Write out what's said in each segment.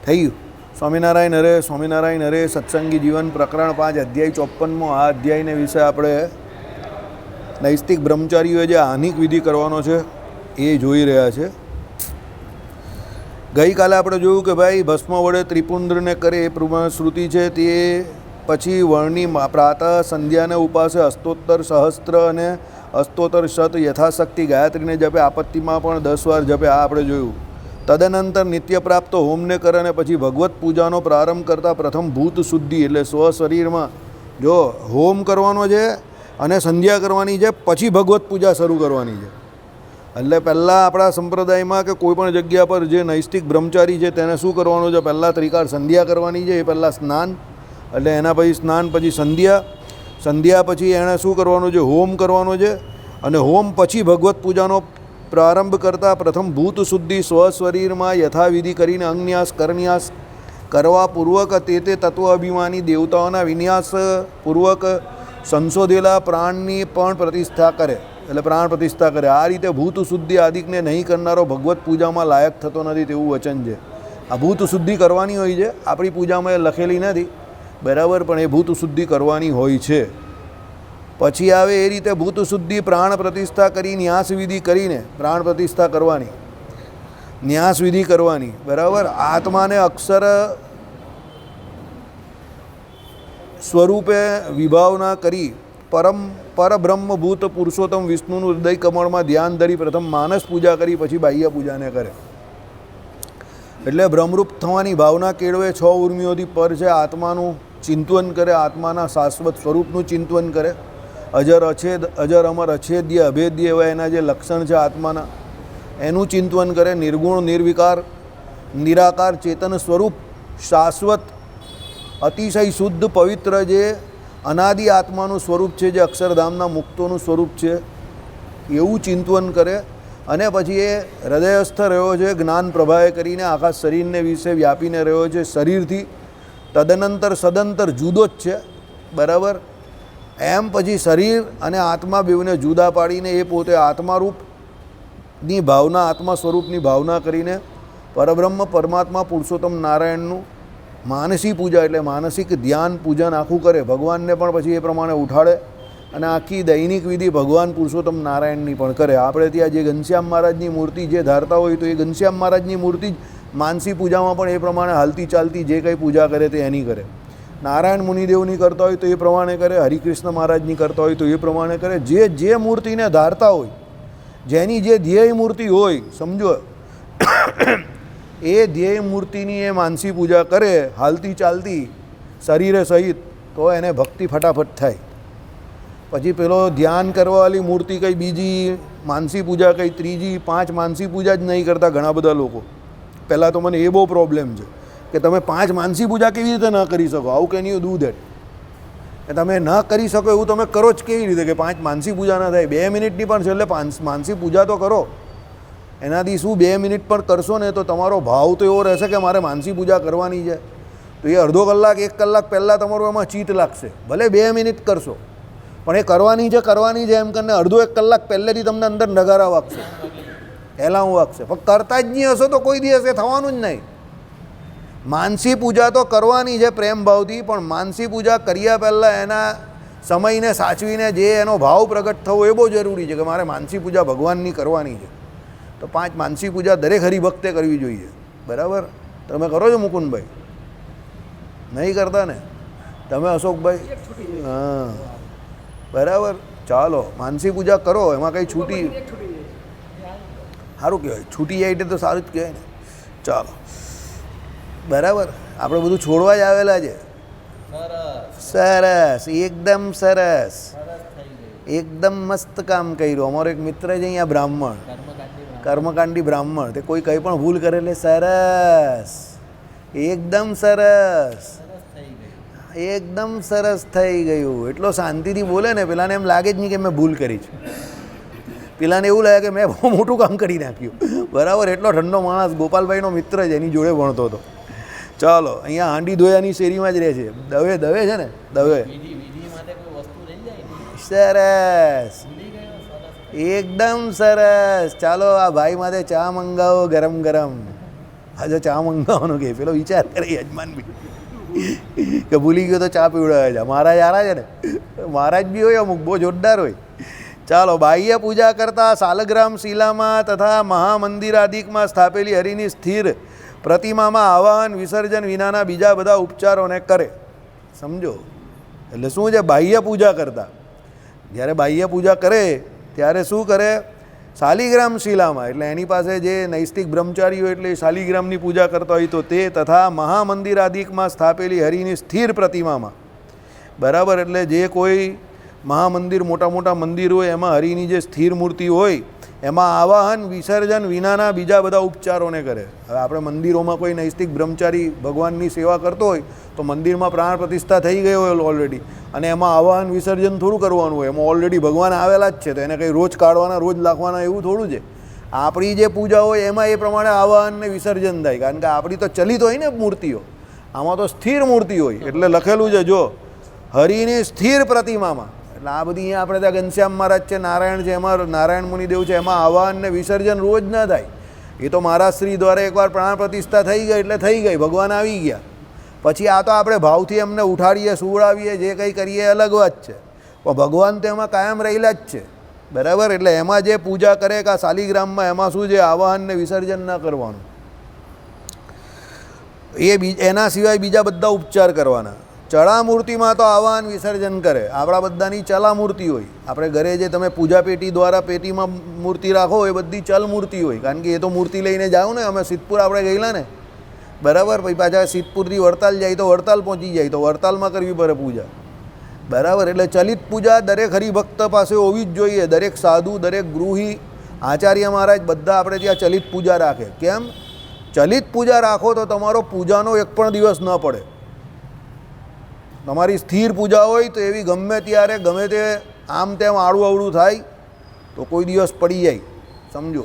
થઈ ગયું. સ્વામિનારાયણ હરે સત્સંગી જીવન પ્રકરણ 5 અધ્યાય 54. આ અધ્યાયને વિશે આપણે નૈષ્ટિક બ્રહ્મચારીઓએ જે આહનિક વિધિ કરવાનો છે એ જોઈ રહ્યા છે. ગઈકાલે આપણે જોયું કે ભાઈ ભસ્મ વડે ત્રિપુંડ્રને કરે એ પ્રમાણે શ્રુતિ છે. તે પછી વર્ણિ પ્રાતઃ સંધ્યાને ઉપાસે અસ્તોત્તર સહસ્ત્ર અને અસ્તોત્તર શત યથાશક્તિ ગાયત્રીને જપે. આપત્તિમાં પણ 10 વાર જપે. આ આપણે જોયું. તદનંતર નિત્ય પ્રાપ્ત હોમને કરે અને પછી ભગવત પૂજાનો પ્રારંભ કરતાં પ્રથમ ભૂત શુદ્ધિ એટલે સ્વ શરીરમાં જો હોમ કરવાનો છે અને સંધ્યા કરવાની છે, પછી ભગવત પૂજા શરૂ કરવાની છે. એટલે પહેલાં આપણા સંપ્રદાયમાં કે કોઈ પણ જગ્યા પર જે નૈષ્ટિક બ્રહ્મચારી છે તેને શું કરવાનું છે? પહેલાં ત્રિકાળ સંધ્યા કરવાની છે. એ પહેલાં સ્નાન, એટલે એના પછી સ્નાન, પછી સંધ્યા પછી એણે શું કરવાનું છે? હોમ કરવાનો છે. અને હોમ પછી ભગવત પૂજાનો પ્રારંભ કરતાં પ્રથમ ભૂત શુદ્ધિ સ્વ શરીરમાં યથાવિધિ કરીને અંગન્યાસ કરન્યાસ કરવા પૂર્વક તે તત્વ અભિમાની દેવતાઓના વિન્યાસ પૂર્વક સંશોધેલા પ્રાણની પણ પ્રતિષ્ઠા કરે. એટલે પ્રાણ પ્રતિષ્ઠા કરે. આ રીતે ભૂત શુદ્ધિ આદિકને નહીં કરનારો ભગવત પૂજામાં લાયક થતો નથી તેવું વચન છે. આ ભૂત શુદ્ધિ કરવાની હોય છે. આપણી પૂજામાં એ લખેલી નથી, બરાબર, પણ એ ભૂત શુદ્ધિ કરવાની હોય છે. પછી આવે એ રીતે ભૂત શુદ્ધિ પ્રાણ પ્રતિષ્ઠા કરી ન્યાસ વિધિ કરીને પ્રાણ પ્રતિષ્ઠા કરવાની, ન્યાસ વિધિ કરવાની, બરાબર. આત્માને અક્ષર સ્વરૂપે વિભાવના કરી પરબ્રહ્મભૂત પુરુષોત્તમ વિષ્ણુનું હૃદય કમળમાં ધ્યાન ધરી પ્રથમ માનસ પૂજા કરી પછી બાહ્ય પૂજાને કરે. એટલે બ્રહ્મરૂપ થવાની ભાવના કેળવે. 6 ઉર્મિઓથી પર છે. આત્માનું ચિંતન કરે, આત્માના શાશ્વત સ્વરૂપનું ચિંતન કરે. અજર અમર અછેદ્ય અભેદ્ય એવા એના જે લક્ષણ છે આત્માના, એનું ચિંતન કરે. નિર્ગુણ નિર્વિકાર નિરાકાર ચેતન સ્વરૂપ શાશ્વત અતિશય શુદ્ધ પવિત્ર જે અનાદિ આત્માનું સ્વરૂપ છે, જે અક્ષરધામના મુક્તોનું સ્વરૂપ છે, એવું ચિંતન કરે. અને પછી એ હૃદયસ્થ રહ્યો છે જ્ઞાન પ્રભાએ કરીને આખા શરીરને વિશે વ્યાપીને રહ્યો છે શરીરથી. તદનંતર સદંતર જુદો જ છે, બરાબર. એમ પછી શરીર અને આત્મા બેઉને જુદા પાડીને એ પોતે આત્મારૂપની ભાવના, આત્મા સ્વરૂપની ભાવના કરીને પરબ્રહ્મ પરમાત્મા પુરુષોત્તમ નારાયણનું માનસી પૂજા એટલે માનસિક ધ્યાન પૂજન આખું કરે. ભગવાનને પણ પછી એ પ્રમાણે ઉઠાડે અને આખી દૈનિક વિધિ ભગવાન પુરુષોત્તમ નારાયણની પણ કરે. આપણે ત્યાં જે ઘનશ્યામ મહારાજની મૂર્તિ જે ધારતા હોય તો એ ઘનશ્યામ મહારાજની મૂર્તિ જ માનસી પૂજામાં પણ એ પ્રમાણે હાલતી ચાલતી જે કંઈ પૂજા કરે તે એની કરે. નારાયણ મુનિદેવની કરતા હોય તો એ પ્રમાણે કરે, હરિકૃષ્ણ મહારાજની કરતા હોય તો એ પ્રમાણે કરે. જે મૂર્તિને ધારતા હોય, જેની જે ધ્યેય મૂર્તિ હોય, સમજો, એ ધ્યેય મૂર્તિની એ માનસી પૂજા કરે હાલતી ચાલતી શરીરે સહિત, તો એને ભક્તિ ફટાફટ થાય. પછી પેલો ધ્યાન કરવાવાળી મૂર્તિ કંઈ બીજી, માનસી પૂજા કંઈ ત્રીજી, 5 માનસી પૂજા જ નહીં કરતા ઘણા બધા લોકો. પહેલાં તો મને એ બહુ પ્રોબ્લેમ છે કે તમે 5 માનસી પૂજા કેવી રીતે ન કરી શકો? How can you do that? કે તમે ન કરી શકો એવું તમે કરો જ કેવી રીતે કે 5 માનસી પૂજા ના થાય? 2 મિનિટની પણ છે એટલે માનસી પૂજા તો કરો. એનાથી શું 2 મિનિટ પણ કરશો ને તો તમારો ભાવ તો એવો રહેશે કે મારે માનસી પૂજા કરવાની છે. તો એ અડધો કલાક 1 કલાક પહેલાં તમારું એમાં ચિત્ત લાગશે. ભલે 2 મિનિટ કરશો, પણ એ કરવાની છે એમ કરીને અડધો 1 કલાક પહેલેથી તમને અંદર નગારા વાગશે, એલાં વાગશે. પણ કરતા જ નહીં હશો તો કોઈ દિવસ એ થવાનું જ નહીં. માનસી પૂજા તો કરવાની છે પ્રેમ ભાવથી, પણ માનસી પૂજા કર્યા પહેલાં એના સમયને સાચવીને જે એનો ભાવ પ્રગટ થવો એ બહુ જરૂરી છે કે મારે માનસી પૂજા ભગવાનની કરવાની છે. તો 5 માનસી પૂજા દરેક હરિભક્તે કરવી જોઈએ, બરાબર. તમે કરો છો મુકુંદભાઈ? નહીં કરતા ને તમે? અશોકભાઈ? હા, બરાબર. ચાલો માનસી પૂજા કરો, એમાં કંઈ છૂટી સારું કહેવાય. છૂટી જાય એટલે તો સારું જ કહેવાય ને. ચાલો, બરાબર. આપણે બધું છોડવા જ આવેલા છે. સરસ, એકદમ સરસ, એકદમ મસ્ત કામ કર્યું. અમારો એક મિત્ર છે અહીંયા બ્રાહ્મણ, કર્મકાંડી બ્રાહ્મણ, તે કોઈ કંઈ પણ ભૂલ કરે એટલે સરસ, એકદમ સરસ, એકદમ સરસ થઈ ગયું. એટલો શાંતિથી બોલે ને પેલાને એમ લાગે જ નહીં કે મેં ભૂલ કરી છે. પેલાને એવું લાગે કે મેં બહુ મોટું કામ કરી નાખ્યું, બરાબર. એટલો ઠંડો માણસ. ગોપાલભાઈનો મિત્ર છે, એની જોડે ભણતો હતો. ચાલો, અહીંયા હાંડી ધોયાની શેરીમાં જ રહે છે. દવે છે ને, દવે. સરસ, એકદમ સરસ. ચાલો આ ભાઈ માટે ચા મંગાવો ગરમ ગરમ. આજે ચા મંગાવવાનો કે પેલો વિચાર કરે યજમાન બી કે ભૂલી ગયો તો ચા પીવડાવે છે. મહારાજ હારા છે ને, મહારાજ બી હોય અમુક બહુ જોરદાર હોય. ચાલો, બાહ્ય પૂજા કરતા સાલગ્રામ શિલામાં તથા મહામંદિરાદિકમાં સ્થાપેલી હરિની સ્થિર પ્રતિમામાં આવાહન વિસર્જન વિનાના બીજા બધા ઉપચારોને કરે. સમજો, એટલે શું છે? બાહ્ય પૂજા કરતા, જ્યારે બાહ્ય પૂજા કરે ત્યારે શું કરે? શાલિગ્રામ શિલામાં, એટલે એની પાસે જે નૈષ્ટિક બ્રહ્મચારી હોય એટલે શાલિગ્રામની પૂજા કરતા હોય તો તે, તથા મહામંદિરાદિકમાં સ્થાપેલી હરિની સ્થિર પ્રતિમામાં. બરાબર, એટલે જે કોઈ મહામંદિર, મોટા મોટા મંદિર હોય એમાં હરિની જે સ્થિર મૂર્તિ હોય એમાં આવાહન વિસર્જન વિનાના બીજા બધા ઉપચારોને કરે. હવે આપણે મંદિરોમાં કોઈ નૈષ્ટિક બ્રહ્મચારી ભગવાનની સેવા કરતો હોય તો મંદિરમાં પ્રાણ પ્રતિષ્ઠા થઈ ગઈ હોય ઓલરેડી, અને એમાં આવાહન વિસર્જન થોડું કરવાનું હોય, એમાં ઓલરેડી ભગવાન આવેલા જ છે, તો એને કંઈ રોજ કાઢવાના, રોજ લાખવાના એવું થોડું છે. આપણી જે પૂજા હોય એમાં એ પ્રમાણે આવાહન ને વિસર્જન થાય, કારણ કે આપણી તો ચલિત હોય ને મૂર્તિઓ, આમાં તો સ્થિર મૂર્તિ હોય. એટલે લખેલું છે જો હરિની સ્થિર પ્રતિમામાં, એટલે આ બધી અહીંયા આપણે ત્યાં ઘનશ્યામ મહારાજ છે, નારાયણ છે, એમાં નારાયણ મુનિદેવ છે, એમાં આવાહન ને વિસર્જન રોજ ના થાય. એ તો મહારાજ શ્રી દ્વારા એકવાર પ્રાણ પ્રતિષ્ઠા થઈ ગઈ એટલે થઈ ગઈ, ભગવાન આવી ગયા. પછી આ તો આપણે ભાવથી એમને ઉઠાડીએ, સુવડાવીએ, જે કંઈ કરીએ એ અલગ વાત છે, પણ ભગવાન તો એમાં કાયમ રહેલા જ છે. બરાબર, એટલે એમાં જે પૂજા કરે કે શાલિગ્રામમાં એમાં શું છે? આવાહન ને વિસર્જન ના કરવાનું. એના સિવાય બીજા બધા ઉપચાર કરવાના. ચળા મૂર્તિમાં તો આવાહન વિસર્જન કરે. આપણા બધાની ચલા મૂર્તિ હોય. આપણે ઘરે જે તમે પૂજા પેટી દ્વારા પેટીમાં મૂર્તિ રાખો એ બધી ચલ મૂર્તિ હોય, કારણ કે એ તો મૂર્તિ લઈને જાઓ ને. અમે સિદ્ધપુર આપણે ગયેલા ને, બરાબર, પછી પાછા સિદ્ધપુરથી વડતાલ જાય તો વડતાલ પહોંચી જાય તો વડતાલમાં કરવી પડે પૂજા. બરાબર, એટલે ચલિત પૂજા દરેક હરિભક્ત પાસે હોવી જ જોઈએ. દરેક સાધુ, દરેક ગૃહી, આચાર્ય મહારાજ બધા આપણે ત્યાં ચલિત પૂજા રાખે. કેમ? ચલિત પૂજા રાખો તો તમારો પૂજાનો એક પણ દિવસ ન પડે. તમારી સ્થિર પૂજા હોય તો એવી ગમે ત્યારે ગમે તે આમ તેમ આડું અવળું થાય તો કોઈ દિવસ પડી જાય, સમજો.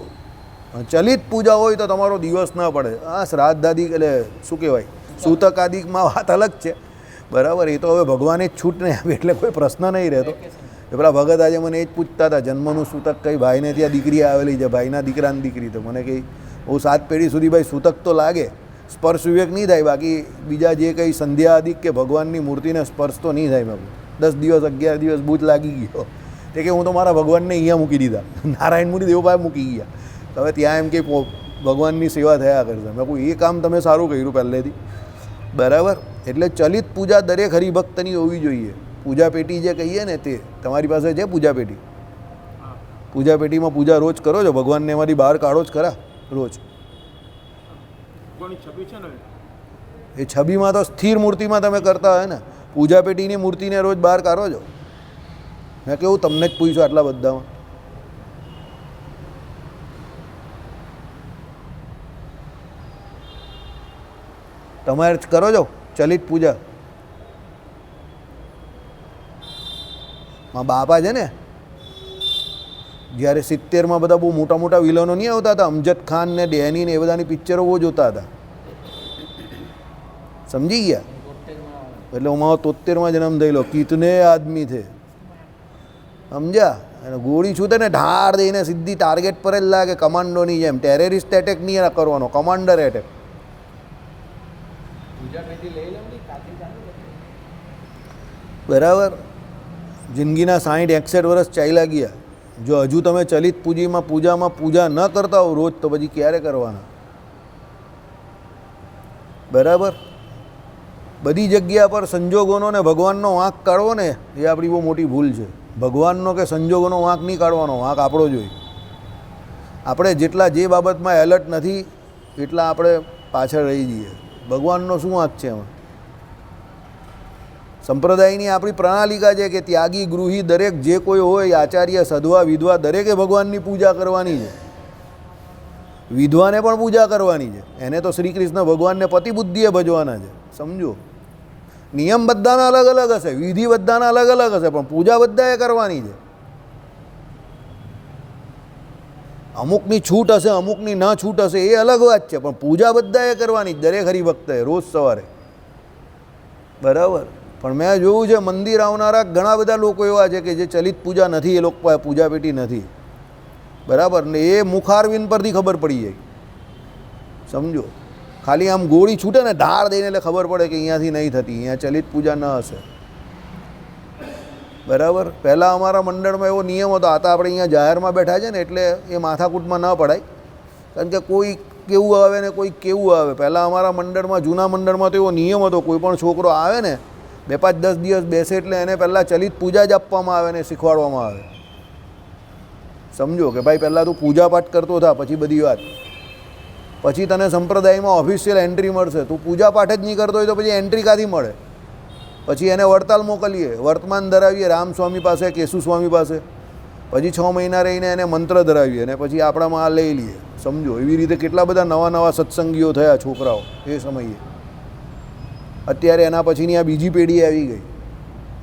ચલિત પૂજા હોય તો તમારો દિવસ ના પડે. હા, શ્રાદ્ધાદિક એટલે શું કહેવાય, સૂતક આદિકમાં વાત અલગ છે. બરાબર, એ તો હવે ભગવાને જ છૂટ નહીં આપી એટલે કોઈ પ્રશ્ન નહીં રહેતો. એ પેલા ભગત આજે મને એ જ પૂછતા હતા, જન્મનું સૂતક કંઈ ભાઈને ત્યાં દીકરી આવેલી છે, ભાઈના દીકરાની દીકરી, તો મને કંઈ બહુ 7 પેઢી સુધી ભાઈ સૂતક તો લાગે, સ્પર્શ વિવેક નહીં થાય, બાકી બીજા જે કંઈ સંધ્યા આદિક કે ભગવાનની મૂર્તિને સ્પર્શ તો નહીં થાય. મેં 10 દિવસ 11 દિવસ બૂથ લાગી ગયો તે કે હું તો મારા ભગવાનને અહીંયા મૂકી દીધા, નારાયણ મુનિ દેવ પાસે મૂકી ગયા. હવે ત્યાં એમ કે ભગવાનની સેવા થયા કરશે. મેં કહું એ કામ તમે સારું કર્યું પહેલેથી. બરાબર, એટલે ચલિત પૂજા દરેક હરિભક્તની હોવી જોઈએ. પૂજા પેટી જે કહીએ ને તે તમારી પાસે છે. પૂજા પેટી, પૂજા પેટીમાં પૂજા રોજ કરો છો, ભગવાનને એમાંથી બહાર કાઢો જ ખરા રોજ. એ છબીમાં તો સ્થિર મૂર્તિમાં તમે કરતા હોય ને, પૂજા પેટીની મૂર્તિને રોજ બહાર કાઢો છો. મેં કેવું તમને જ પૂછ્યું આટલા બધામાં. તમારે જ કરો છો ચલિત પૂજા. મારા બાપા છે ને, જ્યારે 70માં બધા બહુ મોટા મોટા વિલનો નહીં આવતા હતા, અમજદ ખાન ને ડેની ને એ બધાની પિક્ચરો બહુ જોતા હતા, સમજી ગયા? એટલે હું મારો 73માં જન્મ થયેલો. કિતને આદમી થે, સમજ્યા? અને ગોળી છૂટે ને ઢાળ દઈને સીધી ટાર્ગેટ પર જ લાગે, કમાન્ડોની જેમ. ટેરરિસ્ટ એટેક નહીં કરવાનો, કમાન્ડર એટેક. બરાબર, જિંદગીના 60-61 વર્ષ ચાલ્યા ગયા. જો હજુ તમે ચલિત પૂજામાં પૂજા ન કરતા હો રોજ, તો પછી ક્યારે કરવાના? બરાબર, બધી જગ્યા પર સંજોગોનો ને ભગવાનનો વાંક કાઢવો ને એ આપણી બહુ મોટી ભૂલ છે. ભગવાનનો કે સંજોગોનો વાંક નહીં કાઢવાનો, વાંક આપણો જોઈએ. આપણે જેટલા જે બાબતમાં એલર્ટ નથી એટલા આપણે પાછળ રહી જઈએ. ભગવાનનો શું વાંક છે એમાં? સંપ્રદાયની આપણી પ્રણાલિકા છે કે ત્યાગી ગૃહી દરેક જે કોઈ હોય, આચાર્ય સધવા વિધવા, દરેકે ભગવાનની પૂજા કરવાની છે. વિધવાને પણ પૂજા કરવાની છે. એને તો શ્રી કૃષ્ણ ભગવાનને પતિ બુદ્ધિએ ભજવાના છે, સમજો. નિયમ બધાના અલગ અલગ હશે, વિધિ બધાના અલગ અલગ હશે, પણ પૂજા બધાએ કરવાની છે. અમુકની છૂટ હશે, અમુકની ના છૂટ હશે, એ અલગ વાત છે, પણ પૂજા બધાએ કરવાની દરેક હરિભક્તએ રોજ સવારે. બરાબર, પણ મેં જોયું છે મંદિર આવનારા ઘણા બધા લોકો એવા છે કે જે ચલિત પૂજા નથી, એ લોકો પૂજા પેટી નથી. બરાબર, ને એ મુખારવિંદ પરથી ખબર પડી જાય, સમજો. ખાલી આમ ગોળી છૂટે ને ધાર દઈને એટલે ખબર પડે કે અહીંયાથી નહીં થતી, અહીંયા ચલિત પૂજા ન હશે. બરાબર. પહેલાં અમારા મંડળમાં એવો નિયમ હતો. આ તો આપણે અહીંયા જાહેરમાં બેઠા છે ને એટલે એ માથાકૂટમાં ન પડાય, કારણ કે કોઈ કેવું આવે ને કોઈ કેવું આવે. પહેલાં અમારા મંડળમાં, જૂના મંડળમાં તો એવો નિયમ હતો, કોઈ પણ છોકરો આવે ને 2-5-10 દિવસ બેસે એટલે એને પહેલાં ચલિત પૂજા જ આપવામાં આવે ને શીખવાડવામાં આવે. સમજો કે ભાઈ પહેલાં તું પૂજા પાઠ કરતો થા, પછી બધી વાત, પછી તને સંપ્રદાયમાં ઓફિશિયલ એન્ટ્રી મળશે. તું પૂજા પાઠ જ નહીં કરતો હોય તો પછી એન્ટ્રી ક્યાંથી મળે? પછી એને વડતાલ મોકલીએ, વર્તમાન ધરાવીએ રામસ્વામી પાસે, કેશુસ્વામી પાસે, પછી 6 મહિના રહીને એને મંત્ર ધરાવીએ અને પછી આપણામાં આ લઈ લઈએ. સમજો, એવી રીતે કેટલા બધા નવા નવા સત્સંગીઓ થયા છોકરાઓ એ સમયે. અત્યારે એના પછીની આ બીજી પેઢી આવી ગઈ.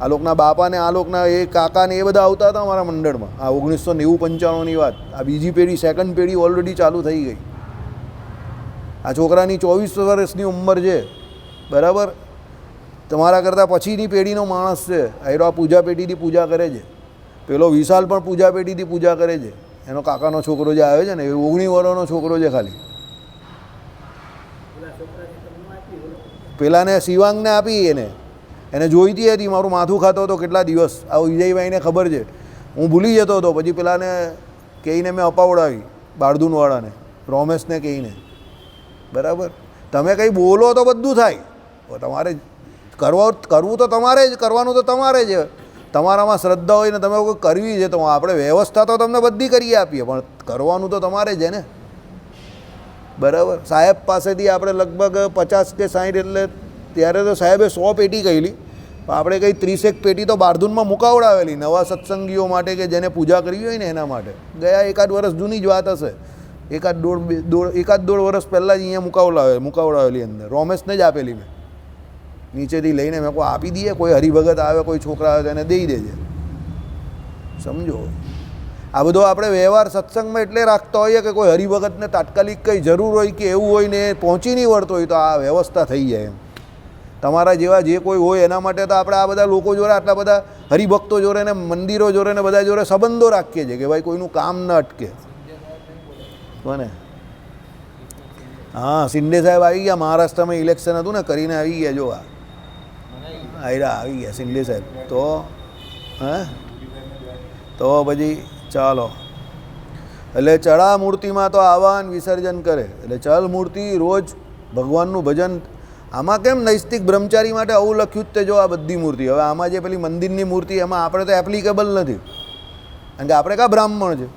આ લોકના બાપા ને આ લોકના એ કાકા ને એ બધા આવતા હતા અમારા મંડળમાં. આ 1990-95ની વાત. આ બીજી પેઢી, સેકન્ડ પેઢી ઓલરેડી ચાલુ થઈ ગઈ. આ છોકરાની 24 વર્ષની ઉંમર છે. બરાબર. તમારા કરતાં પછીની પેઢીનો માણસ છે. આ પૂજા પેઢીથી પૂજા કરે છે. પેલો વિશાલ પણ પૂજા પેઢીથી પૂજા કરે છે. એનો કાકાનો છોકરો જે આવે છે ને એ 19 વર્ષનો છોકરો છે ખાલી. પેલાને શિવાંગને આપી, એને જોઈતી હતી. મારું માથું ખાતો હતો કેટલા દિવસ. આ વિજયભાઈને ખબર છે, હું ભૂલી જતો હતો. પછી પેલાને કહીને મેં અપાવડાવી, બારદુનવાળાને, રોમેશને કહીને. બરાબર. તમે કંઈ બોલો તો બધું થાય. તમારે કરવું તો તમારે જ, કરવાનું તો તમારે જ. તમારામાં શ્રદ્ધા હોય ને તમે કોઈ કરવી છે તો આપણે વ્યવસ્થા તો તમને બધી કરી આપીએ, પણ કરવાનું તો તમારે જ ને. બરાબર. સાહેબ પાસેથી આપણે લગભગ 50 કે 60, એટલે ત્યારે તો સાહેબે 100 પેટી કહેલી, પણ આપણે કંઈ 30 પેટી તો બારધૂનમાં મુકાવડાવેલી નવા સત્સંગીઓ માટે કે જેને પૂજા કરવી હોય ને એના માટે. ગયા 1-8 વર્ષ જૂની જ વાત હશે. 1-1.5 વર્ષ પહેલાં જ અહીંયા મુકાવડાવેલી અંદર. રોમેશને જ આપેલી મેં, નીચેથી લઈને. મેં કોઈ આપી દઈએ, કોઈ હરિભગત આવે, કોઈ છોકરા આવે તો એને દઈ દેજે. સમજો, આ બધો આપણે વ્યવહાર સત્સંગમાં એટલે રાખતા હોઈએ કે કોઈ હરિભગતને તાત્કાલિક કંઈ જરૂર હોય કે એવું હોય ને પહોંચી નહીં વળતો હોય તો આ વ્યવસ્થા થઈ જાય એમ. તમારા જેવા જે કોઈ હોય એના માટે તો આપણે આ બધા લોકો જોડે, આટલા બધા હરિભક્તો જોડે ને મંદિરો જોડે ને બધા જોડે સંબંધો રાખીએ છીએ કે ભાઈ કોઈનું કામ ન અટકે. કોને? હા, શિંદે સાહેબ આવી ગયા. મહારાષ્ટ્રમાં ઇલેક્શન હતું ને, કરીને આવી ગયા. જો આવી ગયા શિંદે સાહેબ. તો તો પછી ચાલો, એટલે ચડા મૂર્તિમાં તો આવાહન વિસર્જન કરે. એટલે ચલ મૂર્તિ રોજ ભગવાનનું ભજન. આમાં કેમ નૈષ્ટિક બ્રહ્મચારી માટે આવું લખ્યું જ તે જો આ બધી મૂર્તિ. હવે આમાં જે પેલી મંદિરની મૂર્તિ એમાં આપણે તો એપ્લિકેબલ નથી, કારણ કે આપણે કાં બ્રાહ્મણ છે.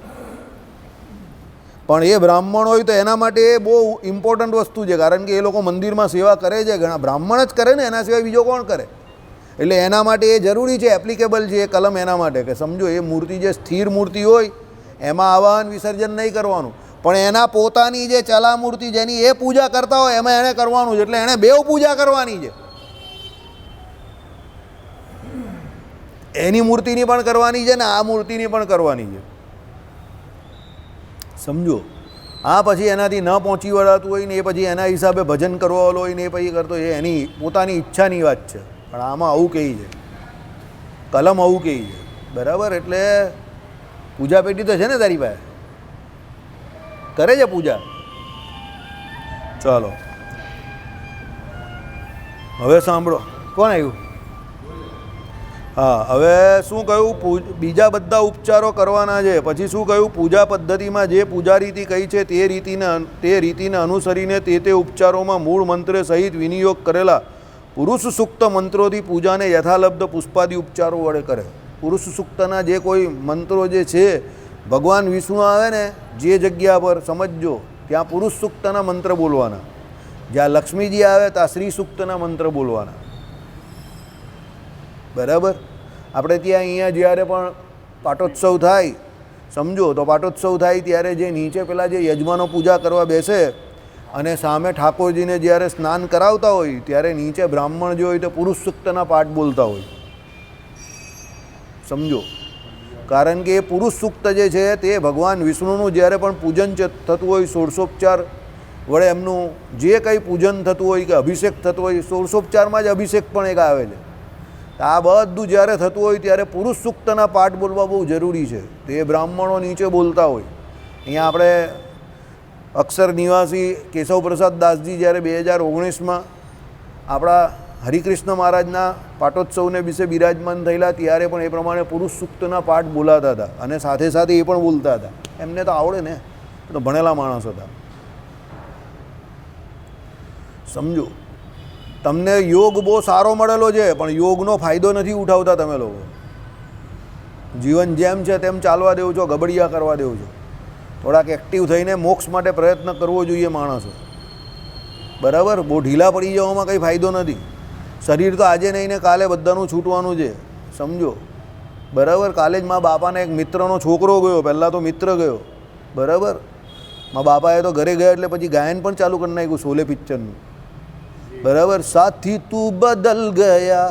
પણ એ બ્રાહ્મણ હોય તો એના માટે એ બહુ ઇમ્પોર્ટન્ટ વસ્તુ છે, કારણ કે એ લોકો મંદિરમાં સેવા કરે છે. ઘણા બ્રાહ્મણ જ કરે ને, એના સિવાય બીજો કોણ કરે? એટલે એના માટે એ જરૂરી છે, એપ્લિકેબલ છે એ કલમ એના માટે. કે સમજો, એ મૂર્તિ જે સ્થિર મૂર્તિ હોય એમાં આવાહન વિસર્જન નહીં કરવાનું, પણ એના પોતાની જે ચલા મૂર્તિ જેની એ પૂજા કરતા હોય એમાં એણે કરવાનું છે. એટલે એણે બેવ પૂજા કરવાની છે. એની મૂર્તિની પણ કરવાની છે ને આ મૂર્તિની પણ કરવાની છે. સમજો. હા, પછી એનાથી ન પહોંચી વળાતું હોય ને એ પછી એના હિસાબે ભજન કરવાવાળો હોય ને એ પછી કરતો, એ એની પોતાની ઈચ્છાની વાત છે. પણ આમાં આવું કહી છે, કલમ આવું કહી છે. બરાબર. એટલે પૂજા પેટી તો છે ને તારી પાસે? કરે છે પૂજા? ચાલો હવે સાંભળો. કોણ આવ્યું? હા, હવે શું કહ્યું? બીજા બધા ઉપચારો કરવાના છે. પછી શું કહ્યું? પૂજા પદ્ધતિમાં જે પૂજા રીતિ કહી છે તે રીતિને અનુસરીને તે ઉપચારોમાં મૂળ મંત્ર સહિત વિનિયોગ કરેલા પુરુષ સૂક્ત મંત્રોથી પૂજાને યથાલબ્ધ પુષ્પાદિ ઉપચારો વડે કરે. પુરુષ સૂક્તના જે કોઈ મંત્રો જે છે, ભગવાન વિષ્ણુ આવે ને જે જગ્યા પર, સમજજો, ત્યાં પુરુષ સૂક્તના મંત્ર બોલવાના. જ્યાં લક્ષ્મીજી આવે ત્યાં શ્રી સૂક્તના મંત્ર બોલવાના. બરાબર. આપણે ત્યાં અહીંયા જ્યારે પણ પાટોત્સવ થાય, સમજો, તો પાટોત્સવ થાય ત્યારે જે નીચે પેલા જે યજમાનો પૂજા કરવા બેસે અને સામે ઠાકોરજીને જ્યારે સ્નાન કરાવતા હોય ત્યારે નીચે બ્રાહ્મણ જે હોય તે પુરુષ સૂક્તના પાઠ બોલતા હોય. સમજો, કારણ કે એ પુરુષ સૂક્ત જે છે તે ભગવાન વિષ્ણુનું જ્યારે પણ પૂજન થતું હોય, ષોડશોપચાર વડે એમનું જે કંઈ પૂજન થતું હોય કે અભિષેક થતો હોય, ષોડશોપચારમાં જ અભિષેક પણ એક આવે છે. આ બધું જ્યારે થતું હોય ત્યારે પુરુષ સૂક્તના પાઠ બોલવા બહુ જરૂરી છે. તે બ્રાહ્મણો નીચે બોલતા હોય. અહીંયા આપણે અક્ષર નિવાસી કેશવ પ્રસાદ દાસજી જ્યારે 2019માં આપણા હરિકૃષ્ણ મહારાજના પાટોત્સવને વિશે બિરાજમાન થયેલા ત્યારે પણ એ પ્રમાણે પુરુષ સૂક્તના પાઠ બોલાતા હતા અને સાથે સાથે એ પણ બોલતા હતા. એમને તો આવડે ને, તો ભણેલા માણસ હતા. સમજો, તમને યોગ બહુ સારો મળેલો છે પણ યોગનો ફાયદો નથી ઉઠાવતા તમે લોકો. જીવન જેમ છે તેમ ચાલવા દેવું છો, ગબડિયા કરવા દેવું છો. થોડાક એક્ટિવ થઈને મોક્ષ માટે પ્રયત્ન કરવો જોઈએ માણસો. બરાબર, બહુ ઢીલા પડી જવામાં કંઈ ફાયદો નથી. શરીર તો આજે નહીં ને કાલે બધાનું છૂટવાનું છે, સમજો. બરાબર, કાલે જ મારા બાપાને એક મિત્રનો છોકરો ગયો, પહેલાં તો મિત્ર ગયો. બરાબર, મારા બાપાએ તો ઘરે ગયા એટલે પછી ગાયન પણ ચાલુ કરી નાખ્યું શોલે પિક્ચરનું. બરાબર, સાથી તું બદલ ગયા,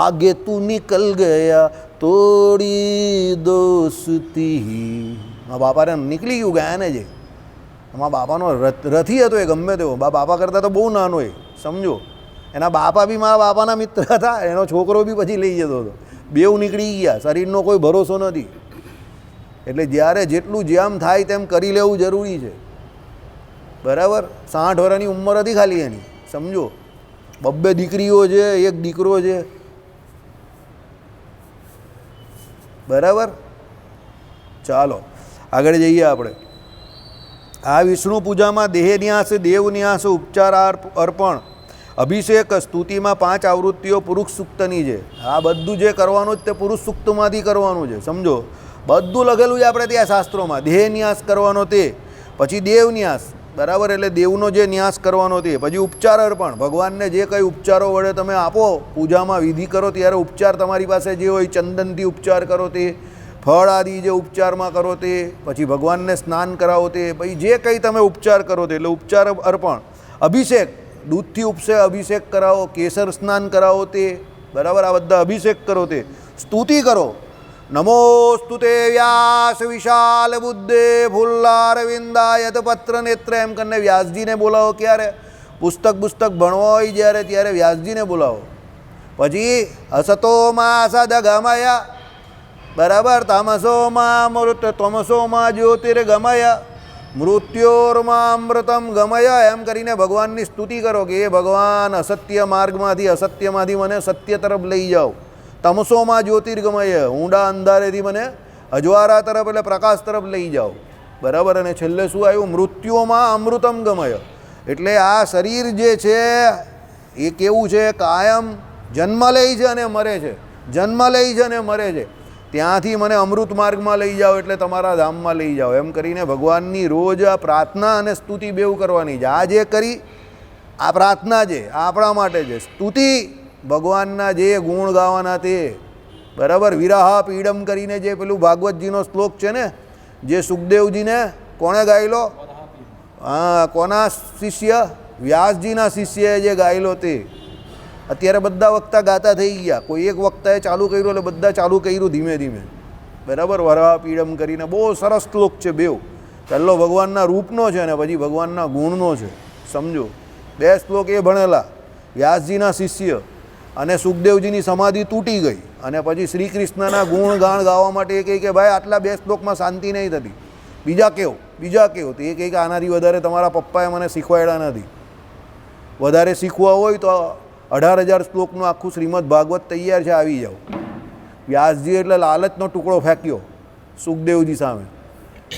આગે તું નિકલ ગયા, તોડી દોસ્તી. મારા બાપાને નીકળી ગયું ગાયને છે. મારા બાપાનો રથી હતો એ, ગમે તેવો. બાપા કરતાં તો બહુ નાનો એ, સમજો. એના બાપા બી મારા બાપાના મિત્ર હતા, એનો છોકરો બી પછી લઈ જતો હતો. બેઉ નીકળી ગયા, શરીરનો કોઈ ભરોસો નથી. એટલે જ્યારે જેટલું જેમ થાય તેમ કરી લેવું જરૂરી છે. બરાબર, 60 વર્ષની ઉંમર હતી ખાલી એની, સમજો. 2 દીકરીઓ છે, 1 દીકરો છે. બરાબર, ચાલો આગળ જઈએ આપણે. આ વિષ્ણુ પૂજામાં દેહન્યાસ, દેવન્યાસ, ઉપચાર અર્પણ, અભિષેક, સ્તુતિમાં 5 આવૃત્તિઓ પુરુષ સૂક્તની છે. આ બધું જે કરવાનું જ તે પુરુષ સૂક્તમાંથી કરવાનું છે, સમજો. બધું લખેલું છે આપણે ત્યાં શાસ્ત્રોમાં. દેહન્યાસ કરવાનો તે, પછી દેવન્યાસ, બરાબર, એટલે દેવનો જે ન્યાસ કરવાનો તે, પછી ઉપચાર અર્પણ, ભગવાનને જે કંઈ ઉપચારો વડે તમે આપો, પૂજામાં વિધિ કરો ત્યારે ઉપચાર તમારી પાસે જે હોય, ચંદનથી ઉપચાર કરો તે, ફળ આદિ જે ઉપચારમાં કરો તે, પછી ભગવાનને સ્નાન કરાવો તે, પછી જે કંઈ તમે ઉપચાર કરો તે, એટલે ઉપચાર અર્પણ. અભિષેક, દૂધથી ઉપસે અભિષેક કરાવો, કેસર સ્નાન કરાવો તે, બરાબર, આ બધા અભિષેક કરો તે. સ્તુતિ કરો, નમોસ્તુ તે વ્યાસ વિશાલ બુદ્ધે ફુલ્લારવિંદાયત પત્ર નેત્ર, એમ કરીને વ્યાસજીને બોલાવો. ક્યારે પુસ્તક ભણવા હોય જ્યારે ત્યારે વ્યાસજીને બોલાવો. પછી અસતોમાં સદગમય, બરાબર, તામસોમાં અમૃત તમસોમાં જ્યોતિર્ગમય, મૃત્યોર્મામૃતમ ગમય, એમ કરીને ભગવાનની સ્તુતિ કરો કે એ ભગવાન અસત્ય માર્ગમાંથી, અસત્યમાંથી મને સત્ય તરફ લઈ જાઓ. તમસોમાં જ્યોતિર્ગમય, ઊંડા અંધારેથી મને અજવાળા તરફ એટલે પ્રકાશ તરફ લઈ જાઓ. બરાબર, અને છેલ્લે શું આવ્યું? મૃત્યુમાં અમૃતમ ગમય, એટલે આ શરીર જે છે એ કેવું છે? કાયમ જન્મ લે છે અને મરે છે, જન્મ લે છે અને મરે છે. ત્યાંથી મને અમૃત માર્ગમાં લઈ જાઓ એટલે તમારા ધામમાં લઈ જાઓ. એમ કરીને ભગવાનની રોજ આ પ્રાર્થના અને સ્તુતિ બેઉ કરવાની છે. આ જે કરી આ પ્રાર્થના છે આપણા માટે છે. સ્તુતિ ભગવાનના જે ગુણ ગાવાના તે, બરાબર. વિરાહ પીડમ કરીને જે પેલું ભાગવતજીનો શ્લોક છે ને, જે સુખદેવજીને કોણે ગાયેલો? હા, કોના શિષ્ય? વ્યાસજીના શિષ્યએ જે ગાયેલો તે. અત્યારે બધા વક્તા ગાતા થઈ ગયા. કોઈ એક વક્તાએ ચાલુ કર્યું એટલે બધા ચાલુ કર્યું ધીમે ધીમે, બરાબર. વરાહ પીડમ કરીને બહુ સરસ શ્લોક છે બેઉ. પહેલો ભગવાનના રૂપનો છે અને પછી ભગવાનના ગુણનો છે, સમજો. 2 શ્લોક એ ભણેલા વ્યાસજીના શિષ્ય. અને સુખદેવજીની સમાધિ તૂટી ગઈ અને પછી શ્રી કૃષ્ણના ગુણ ગાણ ગાવા માટે એ કહે કે ભાઈ આટલા 2 શ્લોકમાં શાંતિ નહીં થતી, બીજા કેવો. તો એ કહે કે આનાથી વધારે તમારા પપ્પાએ મને શીખવાડ્યા નથી. વધારે શીખવા હોય તો 18,000 શ્લોકનું આખું શ્રીમદ ભાગવત તૈયાર છે, આવી જાઓ. વ્યાસજી એટલે લાલચનો ટુકડો ફેંક્યો સુખદેવજી સામે.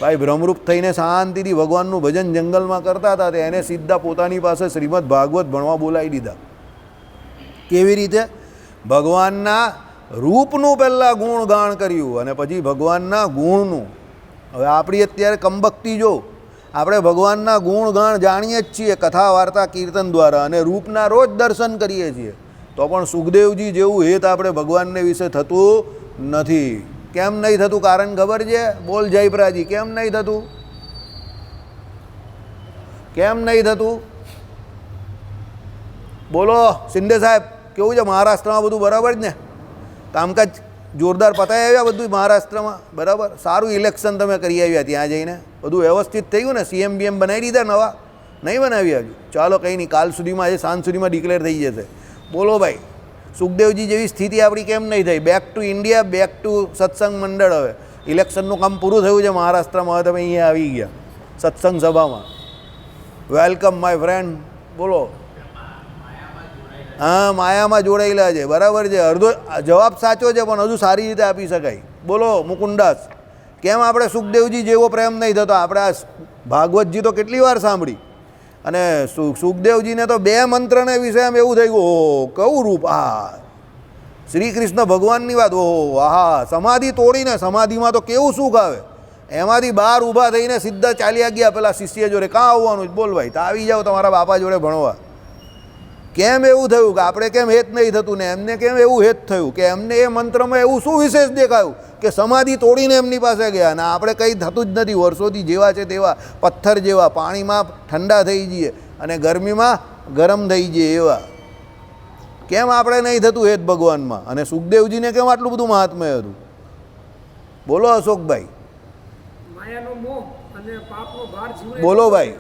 ભાઈ ભ્રમરૂપ થઈને શાંતિથી ભગવાનનું ભજન જંગલમાં કરતા હતા, એને સીધા પોતાની પાસે શ્રીમદ ભાગવત ભણવા બોલાવી દીધા. કેવી રીતે? ભગવાનના રૂપનું પહેલાં ગુણગાન કર્યું અને પછી ભગવાનના ગુણનું. હવે આપણી અત્યારે કમબખતી જો, આપણે ભગવાનના ગુણગાન જાણીએ જ છીએ કથા વાર્તા કીર્તન દ્વારા અને રૂપના રોજ દર્શન કરીએ છીએ, તો પણ સુખદેવજી જેવું હેત આપણે ભગવાનને વિશે થતું નથી. કેમ નહીં થતું? કારણ ખબર છે? બોલ જયપ્રાજી, કેમ નહીં થતું? કેમ નહીં થતું? બોલો શિંદે સાહેબ, કેવું છે મહારાષ્ટ્રમાં? બધું બરાબર જ ને? કામકાજ જોરદાર પતાવી આવ્યા બધું મહારાષ્ટ્રમાં? બરાબર. સારું ઇલેક્શન તમે કરી આવ્યા ત્યાં જઈને? બધું વ્યવસ્થિત થઈ ગયું ને? સીએમ બીએમ બનાવી દીધા નવા? નહીં બનાવી હજુ? ચાલો કંઈ નહીં, કાલ સુધીમાં, આજે સાંજ સુધીમાં ડિક્લેર થઈ જશે. બોલો ભાઈ, સુખદેવજી જેવી સ્થિતિ આપણી કેમ નહીં થઈ? Back to India, back to સત્સંગ મંડળ. હવે ઇલેક્શનનું કામ પૂરું થયું છે મહારાષ્ટ્રમાં, હવે તમે અહીંયા આવી ગયા સત્સંગ સભામાં. Welcome my friend. બોલો. હા, માયામાં જોડાયેલા છે, બરાબર છે. અડધો જવાબ સાચો છે પણ હજુ સારી રીતે આપી શકાય. બોલો મુકુંદાસ, કેમ આપણે સુખદેવજી જેવો પ્રેમ નહીં થતો? આપણે આ ભાગવતજી તો કેટલી વાર સાંભળી, અને સુખદેવજીને તો 2 મંત્રને વિશે એમ એવું થઈ ગયું, ઓહો કયું રૂપ! આ શ્રી કૃષ્ણ ભગવાનની વાત, ઓહો આહા, સમાધિ તોડીને, સમાધિમાં તો કેવું સુખ આવે, એમાંથી બહાર ઊભા થઈને સીધા ચાલ્યા ગયા પેલા શિષ્ય જોડે. કાં આવવાનું? બોલ ભાઈ, તો આવી જાઓ તમારા બાપા જોડે ભણવા. કેમ એવું થયું કે આપણે કેમ હેત નહીં થતું ને એમને કેમ એવું હેત થયું કે એમને એ મંત્રમાં એવું શું વિશેષ દેખાયું કે સમાધિ તોડીને એમની પાસે ગયા, અને આપણે કંઈ થતું જ નથી, વર્ષોથી જેવા છે તેવા, પથ્થર જેવા, પાણીમાં ઠંડા થઈ જઈએ અને ગરમીમાં ગરમ થઈ જઈએ એવા. કેમ આપણે નહીં થતું હેત ભગવાનમાં? અને સુખદેવજીને કેમ આટલું બધું મહાત્મ્ય હતું? બોલો અશોકભાઈ. બોલો ભાઈ.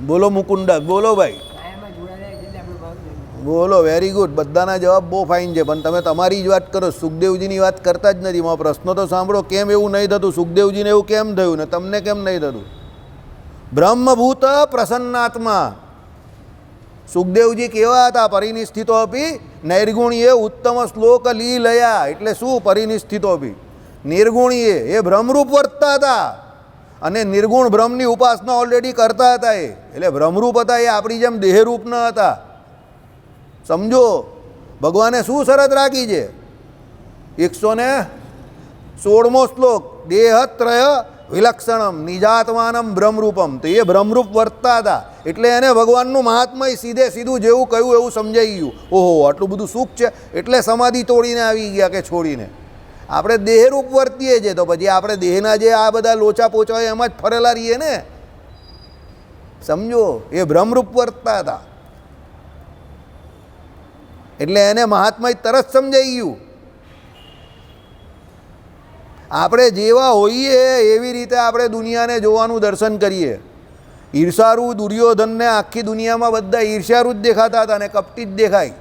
બોલો મુકુંદાસ. બોલો ભાઈ. બોલો. Very good. બધાના જવાબ બહુ ફાઇન છે, પણ તમે તમારી જ વાત કરો, સુખદેવજીની વાત કરતા જ નથી. મારો પ્રશ્નો તો સાંભળો, કેમ એવું નહીં થતું? સુખદેવજીને એવું કેમ થયું ને તમને કેમ નહીં થતું? બ્રહ્મભૂત પ્રસન્નાત્મા. સુખદેવજી કેવા હતા? પરિનિષ્ઠિતો અપી નૈર્ગુણીએ ઉત્તમ શ્લોક લીલયા. એટલે શું? પરિનિષ્ઠિતો અપી નિર્ગુણીએ, એ બ્રહ્મરૂપ વર્તતા હતા અને નિર્ગુણ બ્રહ્મની ઉપાસના ઓલરેડી કરતા હતા. એટલે બ્રહ્મરૂપ હતા, એ આપણી જેમ દેહરૂપ ન હતા. સમજો, ભગવાને શું શરત રાખી છે? 116મો શ્લોક, દેહત્રય વિલક્ષણમ નિજાત્માનમ બ્રહ્મરૂપમ. તો એ બ્રહ્મરૂપ વર્તતા હતા, એટલે એને ભગવાનનું મહાત્મય સીધું જેવું કહ્યું એવું સમજાઈ ગયું. ઓહો આટલું બધું સુખ છે, એટલે સમાધિ તોડીને આવી ગયા કે છોડીને. આપણે દેહરૂપ વર્તીએ છીએ, તો પછી આપણે દેહના જે આ બધા લોચા પોચા હોય એમાં જ ફરેલા રહીએ ને. સમજો, એ બ્રહ્મરૂપ વર્તતા હતા, એટલે એને મહાત્મા તરત સમજાઈ ગયું. આપણે જેવા હોઈએ એવી રીતે આપણે દુનિયાને જોવાનું દર્શન કરીએ. ઈર્ષારૂ દુર્યોધનને આખી દુનિયામાં બધા ઈર્ષ્યારૂ જ દેખાતા હતા અને કપટી જ દેખાય.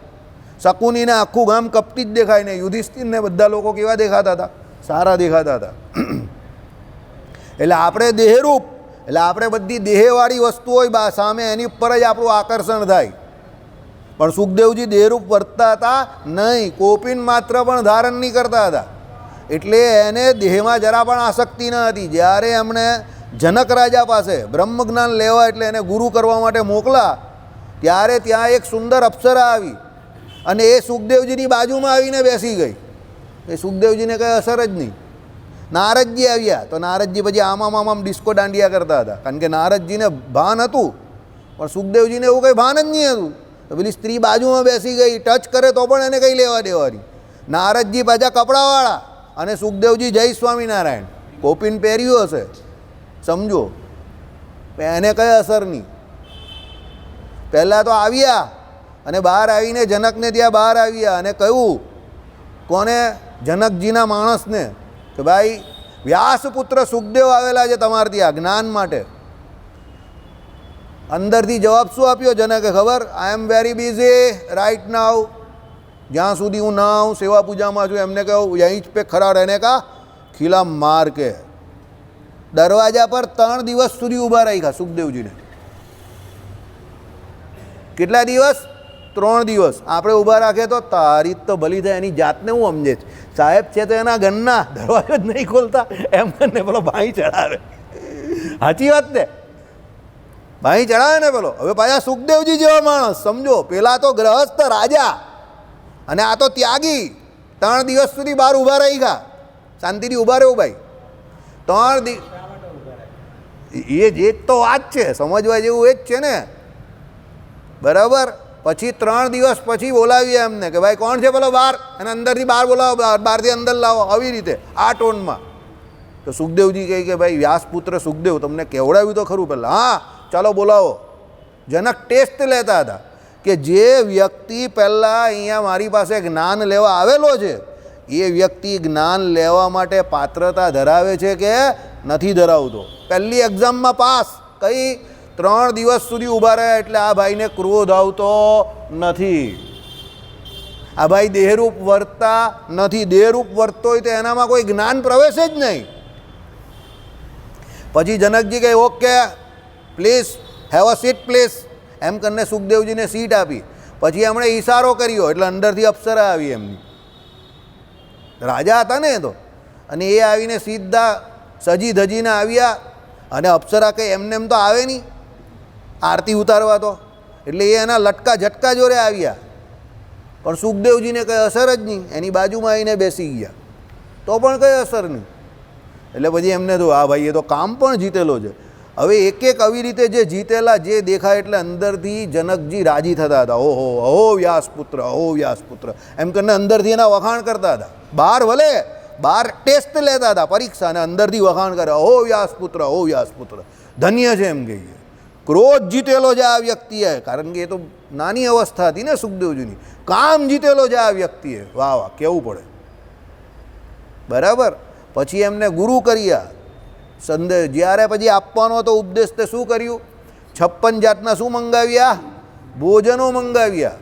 શકુનીને આખું ગામ કપટી જ દેખાય ને યુધિષ્ઠિરને બધા લોકો કેવા દેખાતા હતા? સારા દેખાતા હતા. એટલે આપણે દેહરૂપ, એટલે આપણે બધી દેહવાળી વસ્તુ હોય સામે એની ઉપર જ આપણું આકર્ષણ થાય. પણ સુખદેવજી દેહરૂપ વર્તતા હતા નહીં, કોપિન માત્ર પણ ધારણ નહીં કરતા હતા, એટલે એને દેહમાં જરા પણ આસક્તિ ન હતી. જ્યારે એમણે જનક રાજા પાસે બ્રહ્મજ્ઞાન લેવા એટલે એને ગુરુ કરવા માટે મોકલા, ત્યારે ત્યાં એક સુંદર અપ્સરા આવી અને એ સુખદેવજીની બાજુમાં આવીને બેસી ગઈ. એ સુખદેવજીને કંઈ અસર જ નહીં. નારદજી આવ્યા, તો નારદજી પછી આમ ડિસ્કો દાંડિયા કરતા હતા, કારણ કે નારદજીને ભાન હતું પણ સુખદેવજીને એવું કંઈ ભાન જ નહીં હતું. તો પેલી સ્ત્રી બાજુમાં બેસી ગઈ, ટચ કરે તો પણ એને કંઈ લેવા દેવાની. નારદજી પાછા કપડાવાળા અને સુખદેવજી જય સ્વામિનારાયણ, કોપિન પહેર્યું હશે, સમજો, એને કંઈ અસર નહીં. પહેલાં તો આવ્યા અને બહાર આવીને જનકને ત્યાં બહાર આવ્યા અને કહ્યું, કોને? જનકજીના માણસને, કે ભાઈ વ્યાસપુત્ર સુખદેવ આવેલા છે તમારે ત્યાં જ્ઞાન માટે. અંદરથી જવાબ શું આપ્યો જનકે ખબર? I am very busy right now. જ્યાં સુધી હું ના આવું સેવા પૂજામાં છું, એમને કહું યહીં જ પે ખરા રહેને કા ખીલા માર કે. દરવાજા પર 3 દિવસ સુધી ઊભા રાખ્યા સુખદેવજીને. કેટલા દિવસ? 3 દિવસ. આપણે ઊભા રાખે તો તારી તો ભલી થાય, એની જાતને હું સમજે છે સાહેબ છે તો એના ગણના દરવાજો જ નહીં ખોલતા, એમ કરીને પેલો ભાઈ ચડાવે. સાચી વાત ને? ભાઈ ચડાવે ને પેલો. હવે પાછા સુખદેવજી જેવા માણસ, સમજો, પેલા તો ગ્રહસ્થ રાજા અને આ તો ત્યાગી. 3 દિવસ સુધી બહાર ઊભા રહી ગયા. શાંતિથી ઊભા રહેવું ભાઈ. 3 દિવસ એ જ તો વાત છે, સમજવા જેવું એ જ છે ને, બરાબર. પછી 3 દિવસ પછી બોલાવીએ એમને કે ભાઈ કોણ છે પેલો બહાર, અને અંદરથી બહાર બોલાવો, બહારથી અંદર લાવો, આવી રીતે આ ટોનમાં. તો સુખદેવજી કહે કે ભાઈ વ્યાસપુત્ર સુખદેવ તમને કેવડાવ્યું તો ખરું પહેલાં? હા ચાલો બોલાવો. જનક ટેસ્ટ લેતા હતા કે જે વ્યક્તિ પહેલાં અહીંયા મારી પાસે જ્ઞાન લેવા આવેલો છે એ વ્યક્તિ જ્ઞાન લેવા માટે પાત્રતા ધરાવે છે કે નથી ધરાવતો. પહેલી એક્ઝામમાં પાસ. કઈ? 3 દિવસ સુધી ઊભા રહ્યા, એટલે આ ભાઈને ક્રોધ આવતો નથી. આ ભાઈ દેહરૂપ વર્તતા નથી. દેહરૂપ વર્તતો હોય તો એનામાં કોઈ જ્ઞાન પ્રવેશે જ નહીં. પછી જનકજી કહે okay please have a seat please એમ કરીને સુખદેવજીને સીટ આપી. પછી એમણે ઈશારો કર્યો એટલે અંદરથી અપ્સરા આવી એમની. રાજા હતા ને એ તો, અને એ આવીને સીધા સજી ધજીને આવ્યા. અને અપ્સરા કંઈ એમને એમ તો આવે નહીં આરતી ઉતારવા તો, એટલે એ એના લટકા ઝટકા જોડે આવ્યા. પણ સુખદેવજીને કંઈ અસર જ નહીં, એની બાજુમાં આવીને બેસી ગયા તો પણ કંઈ અસર નહીં. એટલે પછી એમને તો આ ભાઈ એ તો કામ પણ જીતેલો છે. હવે એક એક આવી રીતે જે જીતેલા જે દેખાય એટલે અંદરથી જનકજી રાજી થતા હતા. ઓહો અહો વ્યાસપુત્ર, અહો વ્યાસપુત્ર એમ કરીને અંદરથી એના વખાણ કરતા હતા. બહાર ભલે બહાર ટેસ્ટ લેતા હતા પરીક્ષા, અને અંદરથી વખાણ કરે અહો વ્યાસપુત્ર, અહો વ્યાસપુત્ર, ધન્ય છે એમ કહીએ. ક્રોધ જીતેલો છે આ વ્યક્તિએ, કારણ કે એ તો નાની અવસ્થા હતી ને સુખદેવજીની. કામ જીતેલો છે આ વ્યક્તિએ, વાહ વાહ કહેવું પડે. બરાબર. પછી એમને ગુરુ કર્યા સંદેશ. જ્યારે પછી આપવાનો તો ઉપદેશ તે શું કર્યું? 56 જાતના શું મંગાવ્યા? ભોજનો મંગાવ્યા.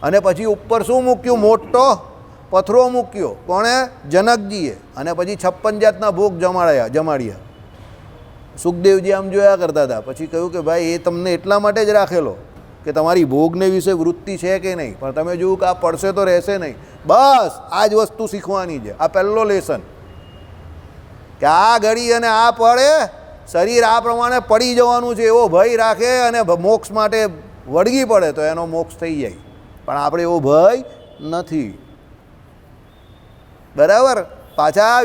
અને પછી ઉપર શું મૂક્યું? મોટો પથરો મૂક્યો. કોણે? જનકજીએ. અને પછી 56 જાતના ભોગ જમાડ્યા. સુખદેવજી આમ જોયા કરતા હતા. પછી કહ્યું કે ભાઈ એ તમને એટલા માટે જ રાખેલો કે તમારી ભોગને વિશે વૃત્તિ છે કે નહીં, પણ તમે જોયું કે આ પડશે તો રહેશે નહીં. બસ આ જ વસ્તુ શીખવાની છે. આ પહેલો લેસન કે આ ઘડી અને આ પડે, શરીર આ પ્રમાણે પડી જવાનું છે એવો ભય રાખે અને મોક્ષ માટે વળગી પડે તો એનો મોક્ષ થઈ જાય. પણ આપણે એવો ભય નથી. બરાબર. પાછા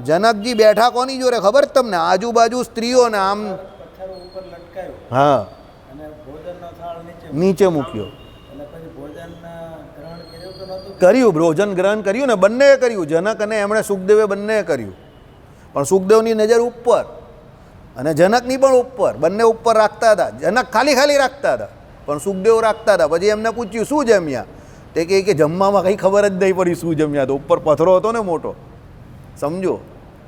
જનકજી બેઠા કોની જોડે ખબર જ તમને? આજુબાજુ સ્ત્રીઓને આમ હા નીચે મૂક્યો. કર્યું ભોજન ગ્રહણ કર્યું ને, બંને કર્યું. જનક અને એમણે સુખદેવે બંને કર્યું. પણ સુખદેવની નજર ઉપર અને જનકની પણ ઉપર, બંને ઉપર રાખતા હતા. જનક ખાલી ખાલી રાખતા હતા પણ સુખદેવ રાખતા હતા. પછી એમને પૂછ્યું શું જમ્યા? તે કહે કે જમવામાં કંઈ ખબર જ નહીં પડી શું જમ્યા. તો ઉપર પથરો હતો ને મોટો, સમજો.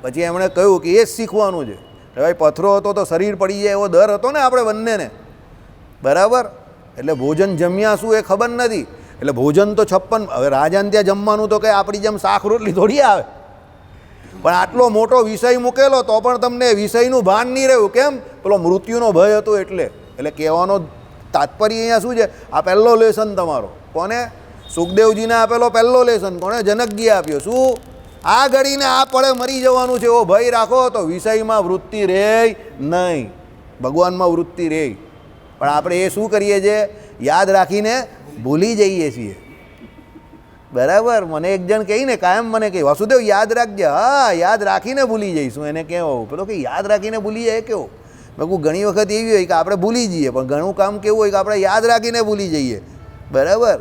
પછી એમણે કહ્યું કે એ જ શીખવાનું છે કે ભાઈ પથરો હતો તો શરીર પડી જાય એવો ડર હતો ને આપણે બંનેને. બરાબર. એટલે ભોજન જમ્યા શું એ ખબર નથી. એટલે ભોજન તો 56. હવે રાજાને ત્યાં જમવાનું તો કંઈ આપણી જેમ શાક રોટલી થોડી આવે, પણ આટલો મોટો વિષય મૂકેલો તો પણ તમને વિષયનું ભાન નહીં રહ્યું. કેમ? પેલો મૃત્યુનો ભય હતો એટલે. એટલે કહેવાનો તાત્પર્ય અહીંયા શું છે? આ પહેલો લેસન તમારો. કોને? સુખદેવજીને આપેલો પહેલો લેસન. કોણે? જનકજીએ આપ્યો. શું? આ ઘડીને આ પડે મરી જવાનું છે એવો ભય રાખો તો વિષયમાં વૃત્તિ રહે નહીં, ભગવાનમાં વૃત્તિ રહે. પણ આપણે એ શું કરીએ છીએ? યાદ રાખીને ભૂલી જઈએ છીએ. બરાબર. મને એક જણ કહીને કાયમ મને કહે વાસુદેવ યાદ રાખજે. હા યાદ રાખીને ભૂલી જઈશું. એને કેવું પેલો કે યાદ રાખીને ભૂલી જાય કેવું? મેં કહું ઘણી વખત એવી હોય કે આપણે ભૂલી જઈએ, પણ ઘણું કામ કેવું હોય કે આપણે યાદ રાખીને ભૂલી જઈએ. બરાબર.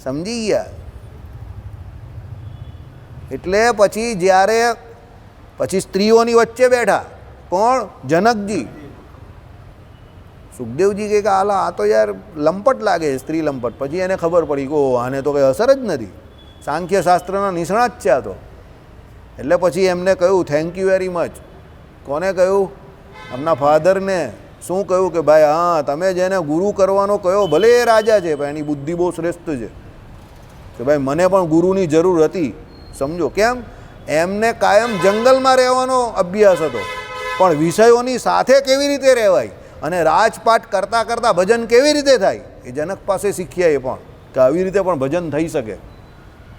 સમજી ગયા? એટલે પછી જ્યારે પછી સ્ત્રીઓની વચ્ચે બેઠા. કોણ? જનકજી. સુખદેવજી કહે કે હાલા આ તો યાર લંપટ લાગે, સ્ત્રી લંપટ. પછી એને ખબર પડી કે આને તો કંઈ અસર જ નથી, સાંખ્ય શાસ્ત્રના નિષ્ણાત છે આ તો. એટલે પછી એમને કહ્યું થેન્ક યુ વેરી મચ. કોને કહ્યું? એમના ફાધરને. શું કહ્યું? કે ભાઈ હા તમે જેને ગુરુ કરવાનો કહ્યો ભલે એ રાજા છે પણ એની બુદ્ધિ બહુ શ્રેષ્ઠ છે. કે ભાઈ મને પણ ગુરુની જરૂર હતી. સમજો કેમ? એમને કાયમ જંગલમાં રહેવાનો અભ્યાસ હતો, પણ વિષયોની સાથે કેવી રીતે રહેવાય અને રાજપાટ કરતાં કરતાં ભજન કેવી રીતે થાય એ જનક પાસે શીખ્યા. એ પણ કે આવી રીતે પણ ભજન થઈ શકે.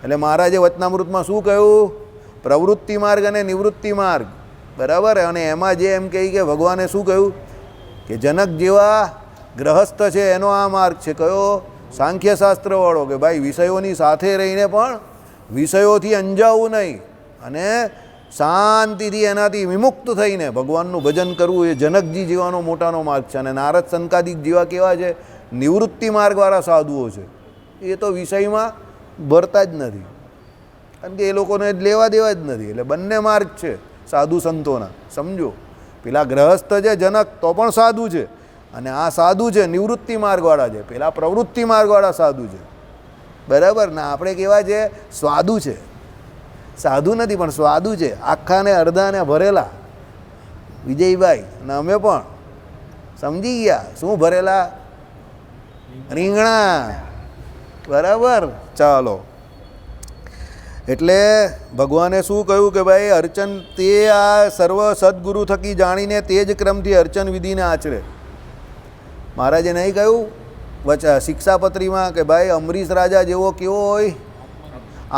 એટલે મહારાજે વચનામૃતમાં શું કહ્યું? પ્રવૃત્તિ માર્ગ અને નિવૃત્તિ માર્ગ. બરાબર. અને એમાં જે એમ કહી કે ભગવાને શું કહ્યું કે જનક જેવા ગ્રહસ્થ છે એનો આ માર્ગ છે. કયો? સાંખ્યશાસ્ત્રવાળો. કે ભાઈ વિષયોની સાથે રહીને પણ વિષયોથી અંજાવું નહીં અને શાંતિથી એનાથી વિમુક્ત થઈને ભગવાનનું ભજન કરવું એ જનકજી જેવાનો મોટાનો માર્ગ છે. અને નારદ સંકાદિક જેવા કેવા છે? નિવૃત્તિ માર્ગવાળા સાધુઓ છે. એ તો વિષયમાં ભરતા જ નથી, કારણ કે એ લોકોને લેવા દેવા જ નથી. એટલે બંને માર્ગ છે સાધુ સંતોના. સમજો. પેલા ગ્રહસ્થ છે જનક તો પણ સાધુ છે, અને આ સાધુ છે નિવૃત્તિ માર્ગવાળા છે. પેલા પ્રવૃત્તિ માર્ગવાળા સાધુ છે. બરાબર ને? આપણે કેવા છે? સ્વાદુ છે. સાધુ નથી પણ સ્વાદુ છે. આખાને અડધાને ભરેલા વિજયભાઈ અને અમે પણ સમજી ગયા. શું ભરેલા? રીંગણા. બરાબર. ચાલો એટલે ભગવાને શું કહ્યું કે ભાઈ અર્ચન તે આ સર્વ સદગુરુ થકી જાણીને તે જ ક્રમથી અર્ચન વિધિને આચરે. મહારાજે નહીં કહ્યું શિક્ષાપત્રીમાં કે ભાઈ અમરીશ રાજા જેવો કેવો હોય,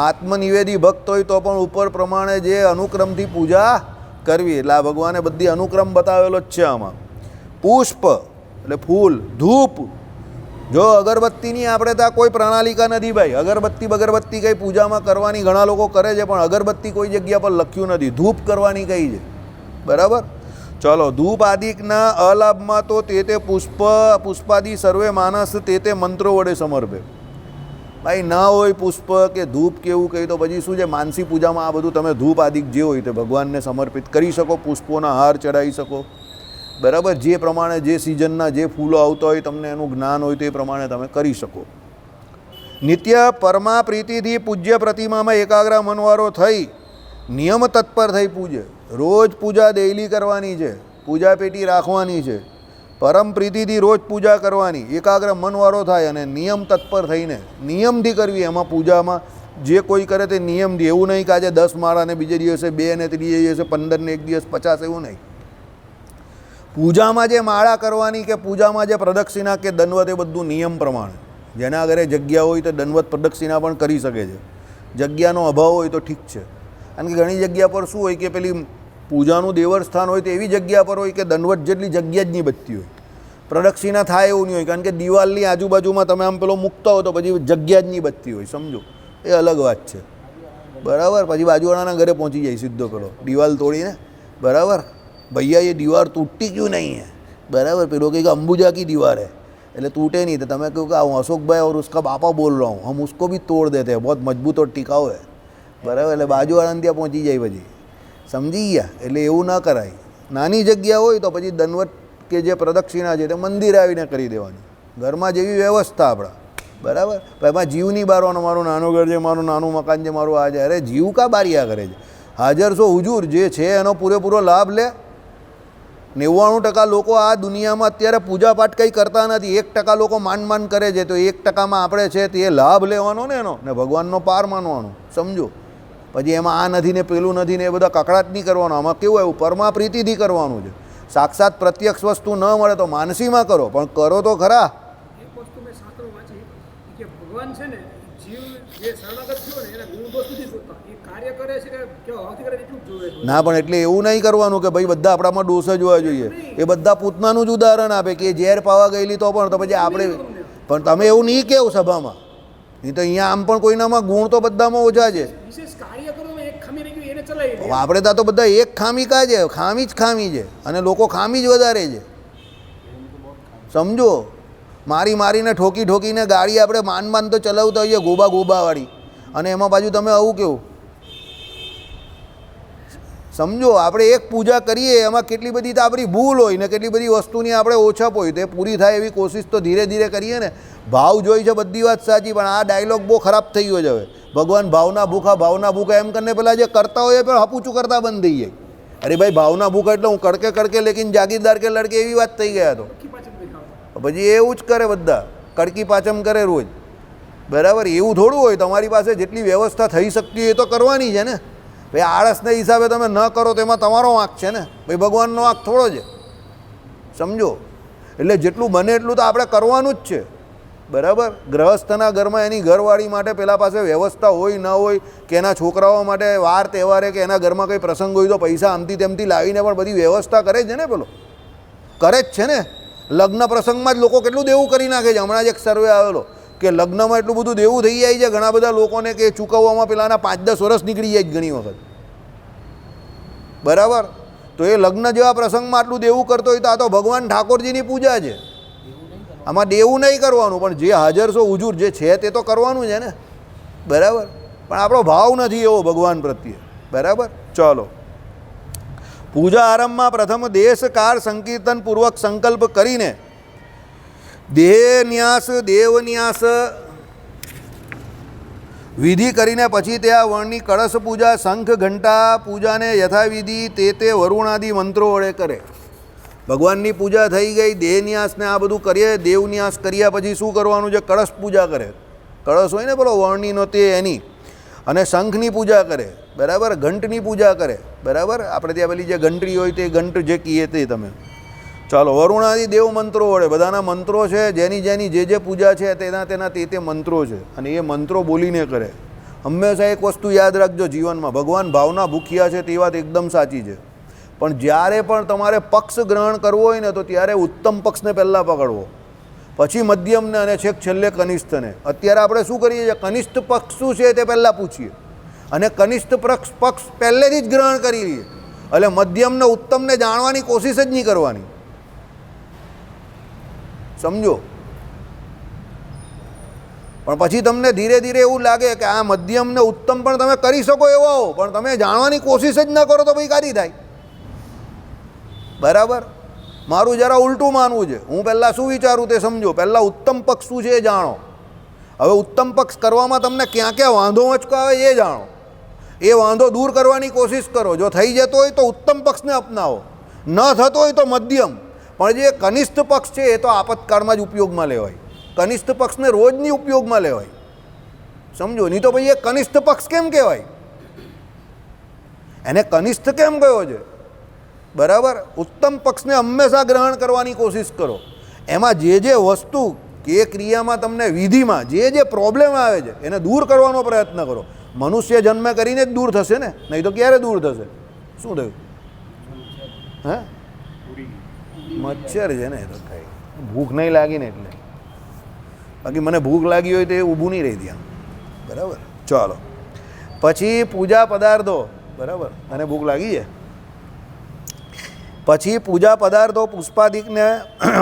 આત્મનિવેદી ભક્ત હોય તો પણ ઉપર પ્રમાણે જે અનુક્રમથી પૂજા કરવી. એટલે આ ભગવાને બધી અનુક્રમ બતાવેલો જ છે આમાં. પુષ્પ એટલે ફૂલ, ધૂપ, જો અગરબત્તીની આપણે ત્યાં કોઈ પ્રણાલિકા નથી ભાઈ. અગરબત્તી કંઈ પૂજામાં કરવાની ઘણા લોકો કરે છે, પણ અગરબત્તી કોઈ જગ્યા પર લખ્યું નથી. ધૂપ કરવાની કઈ છે, બરાબર. ચલો, ધૂપ આદિકના અલાભમાં તો તે પુષ્પાદિ સર્વે માનસ તે મંત્રો વડે સમર્પે. ભાઈ ના હોય પુષ્પ કે ધૂપ કે એવું કહી તો પછી શું છે, માનસી પૂજામાં આ બધું તમે ધૂપ આદિક જે હોય તે ભગવાનને સમર્પિત કરી શકો, પુષ્પોના હાર ચડાવી શકો, બરાબર. જે પ્રમાણે જે સિઝનના જે ફૂલો આવતા હોય તમને એનું જ્ઞાન હોય તે પ્રમાણે તમે કરી શકો. નિત્ય પરમા પ્રીતિથી પૂજ્ય પ્રતિમામાં એકાગ્ર મનવારો થઈ નિયમ તત્પર થઈ પૂજે. રોજ પૂજા ડેઈલી કરવાની છે, પૂજા પેટી રાખવાની છે, પરમ પ્રીતિથી રોજ પૂજા કરવાની, એકાગ્ર મનવાળો થાય અને નિયમ તત્પર થઈને નિયમથી કરવી. એમાં પૂજામાં જે કોઈ કરે તે નિયમથી, એવું નહીં કે આજે 10 માળા ને બીજે દિવસે 2 ને ત્રીજે દિવસે 15 ને એક દિવસ 50, એવું નહીં. પૂજામાં જે માળા કરવાની કે પૂજામાં જે પ્રદક્ષિણા કે દંડવત એ બધું નિયમ પ્રમાણે. જેના ઘરે જગ્યા હોય તો દંડવત પ્રદક્ષિણા પણ કરી શકે છે. જગ્યાનો અભાવ હોય તો ઠીક છે. કારણ કે ઘણી જગ્યા પર શું હોય કે પેલી પૂજાનું દેવળસ્થાન હોય તો એવી જગ્યા પર હોય કે દંડવત જેટલી જગ્યા જ નહીં બચતી હોય, પ્રદક્ષિણા થાય એવું નહીં હોય. કારણ કે દિવાલની આજુબાજુમાં તમે આમ પેલો મૂકતા હો તો પછી જગ્યા જ નહીં બચતી હોય, સમજો. એ અલગ વાત છે, બરાબર. પછી બાજુવાળાના ઘરે પહોંચી જાય સીધો પેલો દિવાલ તોડીને, બરાબર. ભૈયા ये दीवार टूटती क्यों नहीं है, बराबर. पेलो कहेगा अंबुजा की दीवार है, એટલે તૂટે નહીં. તો તમે કહો કે હું अशोक भाई और उसका पापा बोल रहा हूँ, हम उसको भी तोड़ देते हैं, बहुत मजबूत और टिकाऊ है, બરાબર. એટલે બાજુવાળાને ત્યાં પહોંચી જાય પછી, સમજી ગયા. એટલે એવું ના કરાય. નાની જગ્યા હોય તો પછી દંડવત કે જે પ્રદક્ષિણા છે તે મંદિર આવીને કરી દેવાની, ઘરમાં જેવી વ્યવસ્થા આપણા, બરાબર. એમાં જીવ નહીં બારવાનો, મારું નાનું ઘર છે, મારું નાનું મકાન છે, મારું આ છે. અરે જીવ કા બારિયા કરે છે? હાજર સો હુજુર જે છે એનો પૂરેપૂરો લાભ લે. 99% લોકો આ દુનિયામાં અત્યારે પૂજાપાઠ કંઈ કરતા નથી. 1% લોકો માંડ કરે છે. તો 1%માં આપણે છે તે લાભ લેવાનો ને એનો, ને ભગવાનનો પાર માનવાનો, સમજો. પછી એમાં આ નથી ને પેલું નથી ને એ બધા કકડાટ નહીં કરવાનો. આમાં કેવું એવું પરમા પ્રીતિથી કરવાનું છે. સાક્ષાત પ્રત્યક્ષ વસ્તુ ન મળે તો માનસીમાં કરો, પણ કરો તો ખરા. એક વસ્તુ મેં શાસ્ત્રો વાંચી કે ભગવાન છે ને જીવ જે શરણાગત થયો ને એના ગુણ દોષ નથી જોતા, એ કાર્ય કરે છે કે કેવા ભાવથી કરે એટલું જ જોવે છે. ના, પણ એટલે એવું નહીં કરવાનું કે ભાઈ બધા આપણામાં દોષ જ હોવા જોઈએ. એ બધા પૂતનાનું જ ઉદાહરણ આપે કે ઝેર પાવા ગયેલી તો પણ, તો પછી આપણે પણ તમે એવું નહીં કેવું સભામાં. નહીં તો અહીંયા આમ પણ કોઈનામાં ગુણ તો બધામાં ઓછા છે. વિશેષ કાર્ય કરો એક ખામી રહી ગઈ એને ચલાવી દે. આપણે ત્યાં તો બધા એક ખામી કા છે, ખામી જ ખામી છે, અને લોકો ખામી જ વધારે છે, સમજો. મારીને ઠોકીને ગાડી આપણે માન તો ચલાવતા હોઈએ ગોબાવાળી, અને એમાં પાછું તમે આવું કેવું, સમજો. આપણે એક પૂજા કરીએ એમાં કેટલી બધી તો આપણી ભૂલ હોય ને કેટલી બધી વસ્તુની આપણે ઓછપ હોય, તો એ પૂરી થાય એવી કોશિશ તો ધીરે ધીરે કરીએ ને. ભાવ જોઈ છે બધી વાત સાચી, પણ આ ડાયલોગ બહુ ખરાબ થઈ ગયો છે હવે. ભગવાન ભાવના ભૂખા એમ કરીને પેલા જે કરતા હોય એ પણ હપૂચું કરતા બંધ થઈ જાય. અરે ભાઈ ભાવના ભૂખા એટલે હું કડકે લેકિન જાગીરદાર કે લડકે એવી વાત થઈ ગયા. તો પછી એવું જ કરે બધા, કડકી પાચમ કરે રોજ, બરાબર. એવું થોડું હોય. તમારી પાસે જેટલી વ્યવસ્થા થઈ શકતી હોય એ તો કરવાની છે ને ભાઈ. આળસના હિસાબે તમે ન કરો તો એમાં તમારો વાંક છે ને ભાઈ, ભગવાનનો વાંક થોડો છે, સમજો. એટલે જેટલું બને એટલું તો આપણે કરવાનું જ છે, બરાબર. ગ્રહસ્થના ઘરમાં એની ઘરવાળી માટે પેલા પાસે વ્યવસ્થા હોય ન હોય, કે એના છોકરાઓ માટે વાર તહેવારે કે એના ઘરમાં કંઈ પ્રસંગ હોય તો પૈસા આમથી તેમથી લાવીને પણ બધી વ્યવસ્થા કરે છે ને, પેલો કરે જ છે ને. લગ્ન પ્રસંગમાં જ લોકો કેટલું દેવું કરી નાખે છે. હમણાં જ એક સર્વે આવેલો કે લગ્નમાં એટલું બધું દેવું થઈ જાય છે ઘણા બધા લોકોને કે ચૂકવવામાં પેલાના 5-10 વર્ષ નીકળી જાય ઘણી વખત, બરાબર. તો એ લગ્ન જેવા પ્રસંગમાં આટલું દેવું કરતો હોય તો આ તો ભગવાન ઠાકોરજીની પૂજા છે. આમાં દેવું નહીં કરવાનું, પણ જે હાજર છો હુજુર જે છે તે તો કરવાનું છે ને, બરાબર. પણ આપણો ભાવ નથી એવો ભગવાન પ્રત્યે, બરાબર. ચાલો, પૂજા આરંભમાં પ્રથમ દેશકાર સંકીર્તન પૂર્વક સંકલ્પ કરીને દેહન્યાસ દેવન્યાસ વિધિ કરીને પછી ત્યાં વર્ણની કળશ પૂજા, શંખ ઘંટા પૂજાને યથાવિધિ તે વરુણાદિ મંત્રો વડે કરે. ભગવાનની પૂજા થઈ ગઈ, દેહન્યાસને આ બધું કરીએ. દેવન્યાસ કર્યા પછી શું કરવાનું છે? કળશ પૂજા કરે. કળશ હોય ને પેલો વર્ણીનો તે એની, અને શંખની પૂજા કરે, બરાબર, ઘંટની પૂજા કરે, બરાબર, આપણે ત્યાં પેલી જે ઘંટડી હોય તે ઘંટ જે કહીએ તે તમે. ચાલો, વરુણાદિ દેવ મંત્રો વડે, બધાના મંત્રો છે, જેની જેની જે પૂજા છે તેના તે મંત્રો છે, અને એ મંત્રો બોલીને કરે. હંમેશા એક વસ્તુ યાદ રાખજો જીવનમાં, ભગવાન ભાવના ભૂખ્યા છે તે વાત એકદમ સાચી છે, પણ જ્યારે પણ તમારે પક્ષ ગ્રહણ કરવો હોય ને તો ત્યારે ઉત્તમ પક્ષને પહેલાં પકડવો, પછી મધ્યમને અને છેક છેલ્લે કનિષ્ઠને. અત્યારે આપણે શું કરીએ છીએ, કનિષ્ઠ પક્ષ શું છે તે પહેલાં પૂછીએ અને કનિષ્ઠ પક્ષ પહેલેથી જ ગ્રહણ કરી લઈએ, એટલે મધ્યમને ઉત્તમને જાણવાની કોશિશ જ નહીં કરવાની. સમજો? પણ પછી તમને ધીરે ધીરે એવું લાગે કે આ મધ્યમ ને ઉત્તમ પણ તમે કરી શકો એવો હો, પણ તમે જાણવાની કોશિશ જ ન કરો તો ભાઈ કાઢી થાય. બરાબર? મારું જરા ઉલટું માનવું છે. હું પહેલાં શું વિચારું તે સમજો, પહેલાં ઉત્તમ પક્ષ શું છે એ જાણો. હવે ઉત્તમ પક્ષ કરવામાં તમને ક્યાં ક્યાં વાંધો વચકો આવે એ જાણો, એ વાંધો દૂર કરવાની કોશિશ કરો. જો થઈ જતો હોય તો ઉત્તમ પક્ષને અપનાવો, ન થતો હોય તો મધ્યમ. પણ જે કનિષ્ઠ પક્ષ છે એ તો આપતકાળમાં જ ઉપયોગમાં લેવાય, કનિષ્ઠ પક્ષને રોજ નહીં ઉપયોગમાં લેવાય. સમજો? નહીં તો ભાઈ એ કનિષ્ઠ પક્ષ કેમ કહેવાય, એને કનિષ્ઠ કેમ કહેવો છે? બરાબર? ઉત્તમ પક્ષને હંમેશા ગ્રહણ કરવાની કોશિશ કરો. એમાં જે વસ્તુ કે ક્રિયામાં તમને વિધિમાં જે પ્રોબ્લેમ આવે છે એને દૂર કરવાનો પ્રયત્ન કરો. મનુષ્ય જન્મ કરીને જ દૂર થશે ને, નહીં તો ક્યારે દૂર થશે? શું થયું? હે? મચ્છર છે ને, એ તો કઈ ભૂખ નહીં લાગી ને એટલે. બાકી મને ભૂખ લાગી હોય તો એ ઊભું નહીં રહી ત્યાં. બરાબર? ચાલો, પછી પૂજા પદાર્થો. બરાબર? અને ભૂખ લાગી છે. પછી પૂજા પદાર્થો પુષ્પાદિકને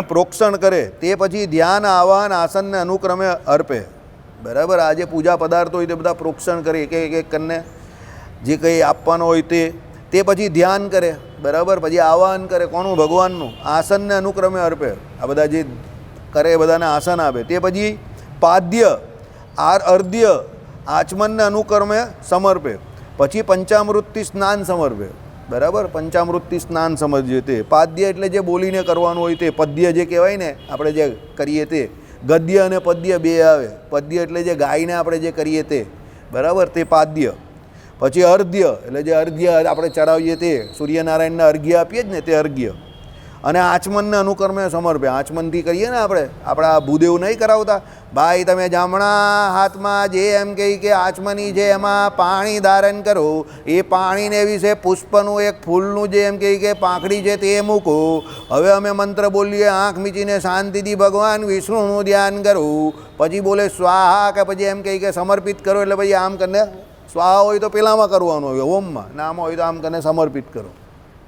પ્રોક્ષણ કરે, તે પછી ધ્યાન, આવાહન, આસનને અનુક્રમે અર્પે. બરાબર? આ જે પૂજા પદાર્થો હોય તે બધા પ્રોક્ષણ કરે, એક કરીને જે કંઈ આપવાનો હોય તે પછી ધ્યાન કરે. બરાબર? પછી આવાહન કરે, કોનું? ભગવાનનું. આસનને અનુક્રમે અર્પે, આ બધા જે કરે એ બધાને આસન આપે. તે પછી પાદ્ય, અર્ધ્ય, આચમનને અનુક્રમે સમર્પે. પછી પંચામૃતથી સ્નાન સમર્પે. બરાબર? પંચામૃતથી સ્નાન સમજીએ તે. પાદ્ય એટલે જે બોલીને કરવાનું હોય તે, પદ્ય જે કહેવાય ને આપણે જે કરીએ તે. ગદ્ય અને પદ્ય બે આવે. પદ્ય એટલે જે ગાઈને આપણે જે કરીએ તે, બરાબર, તે પાદ્ય. પછી અર્ધ્ય એટલે જે અર્ઘ્ય આપણે ચડાવીએ તે, સૂર્યનારાયણને અર્ઘ્ય આપીએ જ ને તે અર્ઘ્ય. અને આચમનને અનુક્રમે સમર્પે. આચમનથી કરીએ ને આપણા ભૂદેવ નહીં કરાવતા, ભાઈ તમે જમણા હાથમાં જે એમ કહી કે આચમની છે એમાં પાણી ધારણ કરો, એ પાણીને વિશે પુષ્પનું એક ફૂલનું જે એમ કહી કે પાંખડી છે તે મૂકો. હવે અમે મંત્ર બોલીએ, આંખ મીચીને શાંતિથી ભગવાન વિષ્ણુનું ધ્યાન કરો. પછી બોલે સ્વાહા, કે પછી એમ કહી કે સમર્પિત કરો, એટલે ભાઈ આમ કરીને સ્વાહા હોય તો પેલામાં કરવાનું હોય, ઓમમાં. નામ હોય તો આમ કરીને સમર્પિત કરો.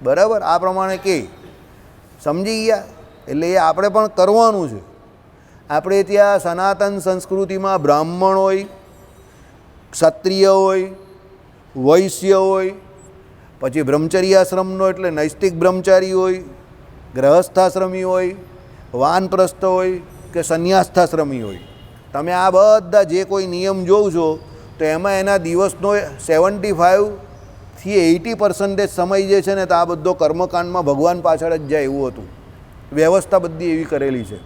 બરાબર? આ પ્રમાણે કે સમજી ગયા? એટલે એ આપણે પણ કરવાનું છે. આપણે ત્યાં સનાતન સંસ્કૃતિમાં બ્રાહ્મણ હોય, ક્ષત્રિય હોય, વૈશ્ય હોય, પછી બ્રહ્મચર્યાશ્રમનો એટલે નૈષ્ટિક બ્રહ્મચારી હોય, ગ્રહસ્થાશ્રમી હોય, વાનપ્રસ્થ હોય કે સંન્યાસ્થાશ્રમી હોય. તમે આ બધા જે કોઈ નિયમ જોવ છો તો એમાં એના દિવસનો 75થી 80% સમય જે છે ને તો આ બધો કર્મકાંડમાં ભગવાન પાછળ જ જાય એવું હતું. વ્યવસ્થા બધી એવી કરેલી છે.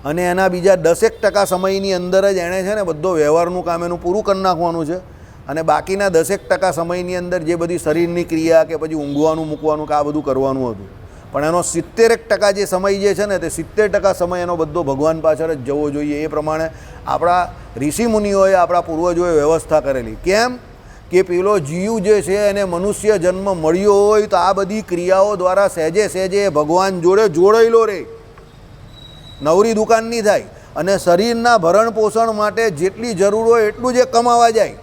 અને એના બીજા 10% સમયની અંદર જ એણે છે ને બધો વ્યવહારનું કામ એનું પૂરું કરી નાખવાનું છે. અને બાકીના 10% સમયની અંદર જે બધી શરીરની ક્રિયા કે પછી ઊંઘવાનું મૂકવાનું કે આ બધું કરવાનું હતું. પણ એનો 70% જે સમય જે છે ને તે 70% સમય એનો બધો ભગવાન પાછળ જ જવો જોઈએ. એ પ્રમાણે આપણા ઋષિમુનિઓએ, આપણા પૂર્વજોએ વ્યવસ્થા કરેલી. કેમ કે પેલો જીવ જે છે એને મનુષ્ય જન્મ મળ્યો હોય તો આ બધી ક્રિયાઓ દ્વારા સહેજે સહેજે ભગવાન જોડે જોડાયેલો રહે, નવરી દુકાન નહીં થાય. અને શરીરના ભરણ પોષણ માટે જેટલી જરૂર હોય એટલું જ કમાવા જાય.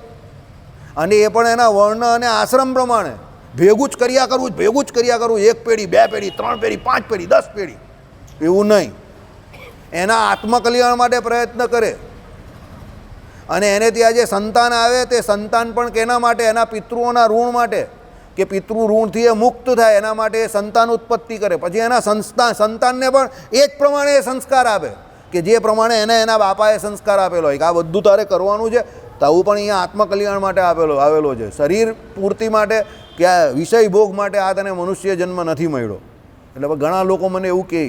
અને એ પણ એના વર્ણ અને આશ્રમ પ્રમાણે ભેગું જ કર્યા કરવું. 1 પેઢી, 2 પેઢી, 3 પેઢી, 5 પેઢી, 10 પેઢી, એવું નહીં. એના આત્મકલ્યાણ માટે પ્રયત્ન કરે. અને એને ત્યાં જે સંતાન આવે તે સંતાન પણ કેના માટે? એના પિતૃઓના ઋણ માટે, કે પિતૃ ઋણથી એ મુક્ત થાય એના માટે સંતાન ઉત્પત્તિ કરે. પછી એના સંતાનને પણ એ જ પ્રમાણે સંસ્કાર આપે કે જે પ્રમાણે એને એના બાપાએ સંસ્કાર આપેલો હોય કે આ બધું તારે કરવાનું છે. તો આવું પણ અહીંયા આત્મકલ્યાણ માટે આવેલો છે. શરીર પૂર્તિ માટે કે આ વિષય ભોગ માટે આ તને મનુષ્ય જન્મ નથી મળ્યો. એટલે ઘણા લોકો મને એવું કહે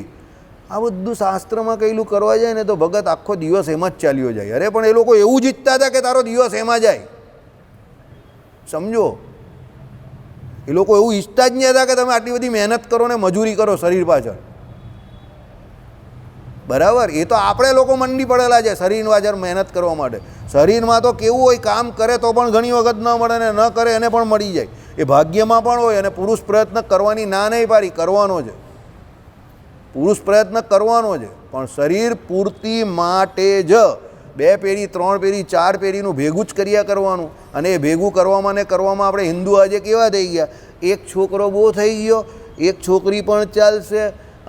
આ બધું શાસ્ત્રમાં કહેલું કરવા જાય ને તો ભગત આખો દિવસ એમાં જ ચાલ્યો જાય. અરે પણ એ લોકો એવું જ ઈચ્છતા હતા કે તારો દિવસ એમાં જાય. સમજો, એ લોકો એવું ઈચ્છતા જ નહીં હતા કે તમે આટલી બધી મહેનત કરો ને મજૂરી કરો શરીર પાછળ. બરાબર, એ તો આપણે લોકો મંડી પડેલા છે શરીર પાછળ મહેનત કરવા માટે. શરીરમાં તો કેવું હોય, કામ કરે તો પણ ઘણી વખત ન મળે ને ન કરે એને પણ મળી જાય. એ ભાગ્યમાં પણ હોય. અને પુરુષ પ્રયત્ન કરવાની ના નહીં પાડી, કરવાનો છે. પુરુષ પ્રયત્ન કરવાનો છે, પણ શરીર પૂર્તિ માટે જ 2 પેઢી 3 પેઢી 4 પેઢીનું ભેગું જ કર્યા કરવાનું. અને એ ભેગું કરવામાં ને કરવામાં આપણે હિન્દુ આજે કેવા થઈ ગયા, એક છોકરો બહુ થઈ ગયો, એક છોકરી પણ ચાલશે,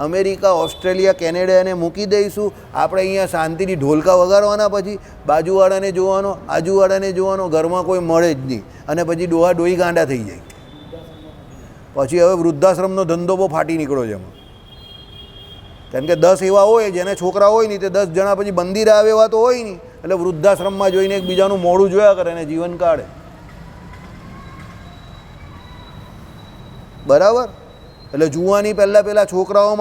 અમેરિકા ઓસ્ટ્રેલિયા કેનેડા એને મૂકી દઈશું, આપણે અહીંયા શાંતિથી ઢોલકા વગાડવાના, પછી બાજુવાળાને જોવાનો, આજુવાળાને જોવાનો, ઘરમાં કોઈ મળે જ નહીં, અને પછી ડોહા ડોહી ગાંડા થઈ જાય. પછી હવે વૃદ્ધાશ્રમનો ધંધો બહુ ફાટી નીકળ્યો છે એમાં. કારણ કે 10 એવા હોય જેને છોકરા હોય નહીં, તે 10 જણા પછી બંદીર આવે એવા તો હોય નહીં, એટલે વૃદ્ધાશ્રમમાં જોઈને એકબીજાનું મોઢું જોયા કરે અને જીવન કાઢે. બરાબર, એટલે જુવાની પહેલાં છોકરાઓમાં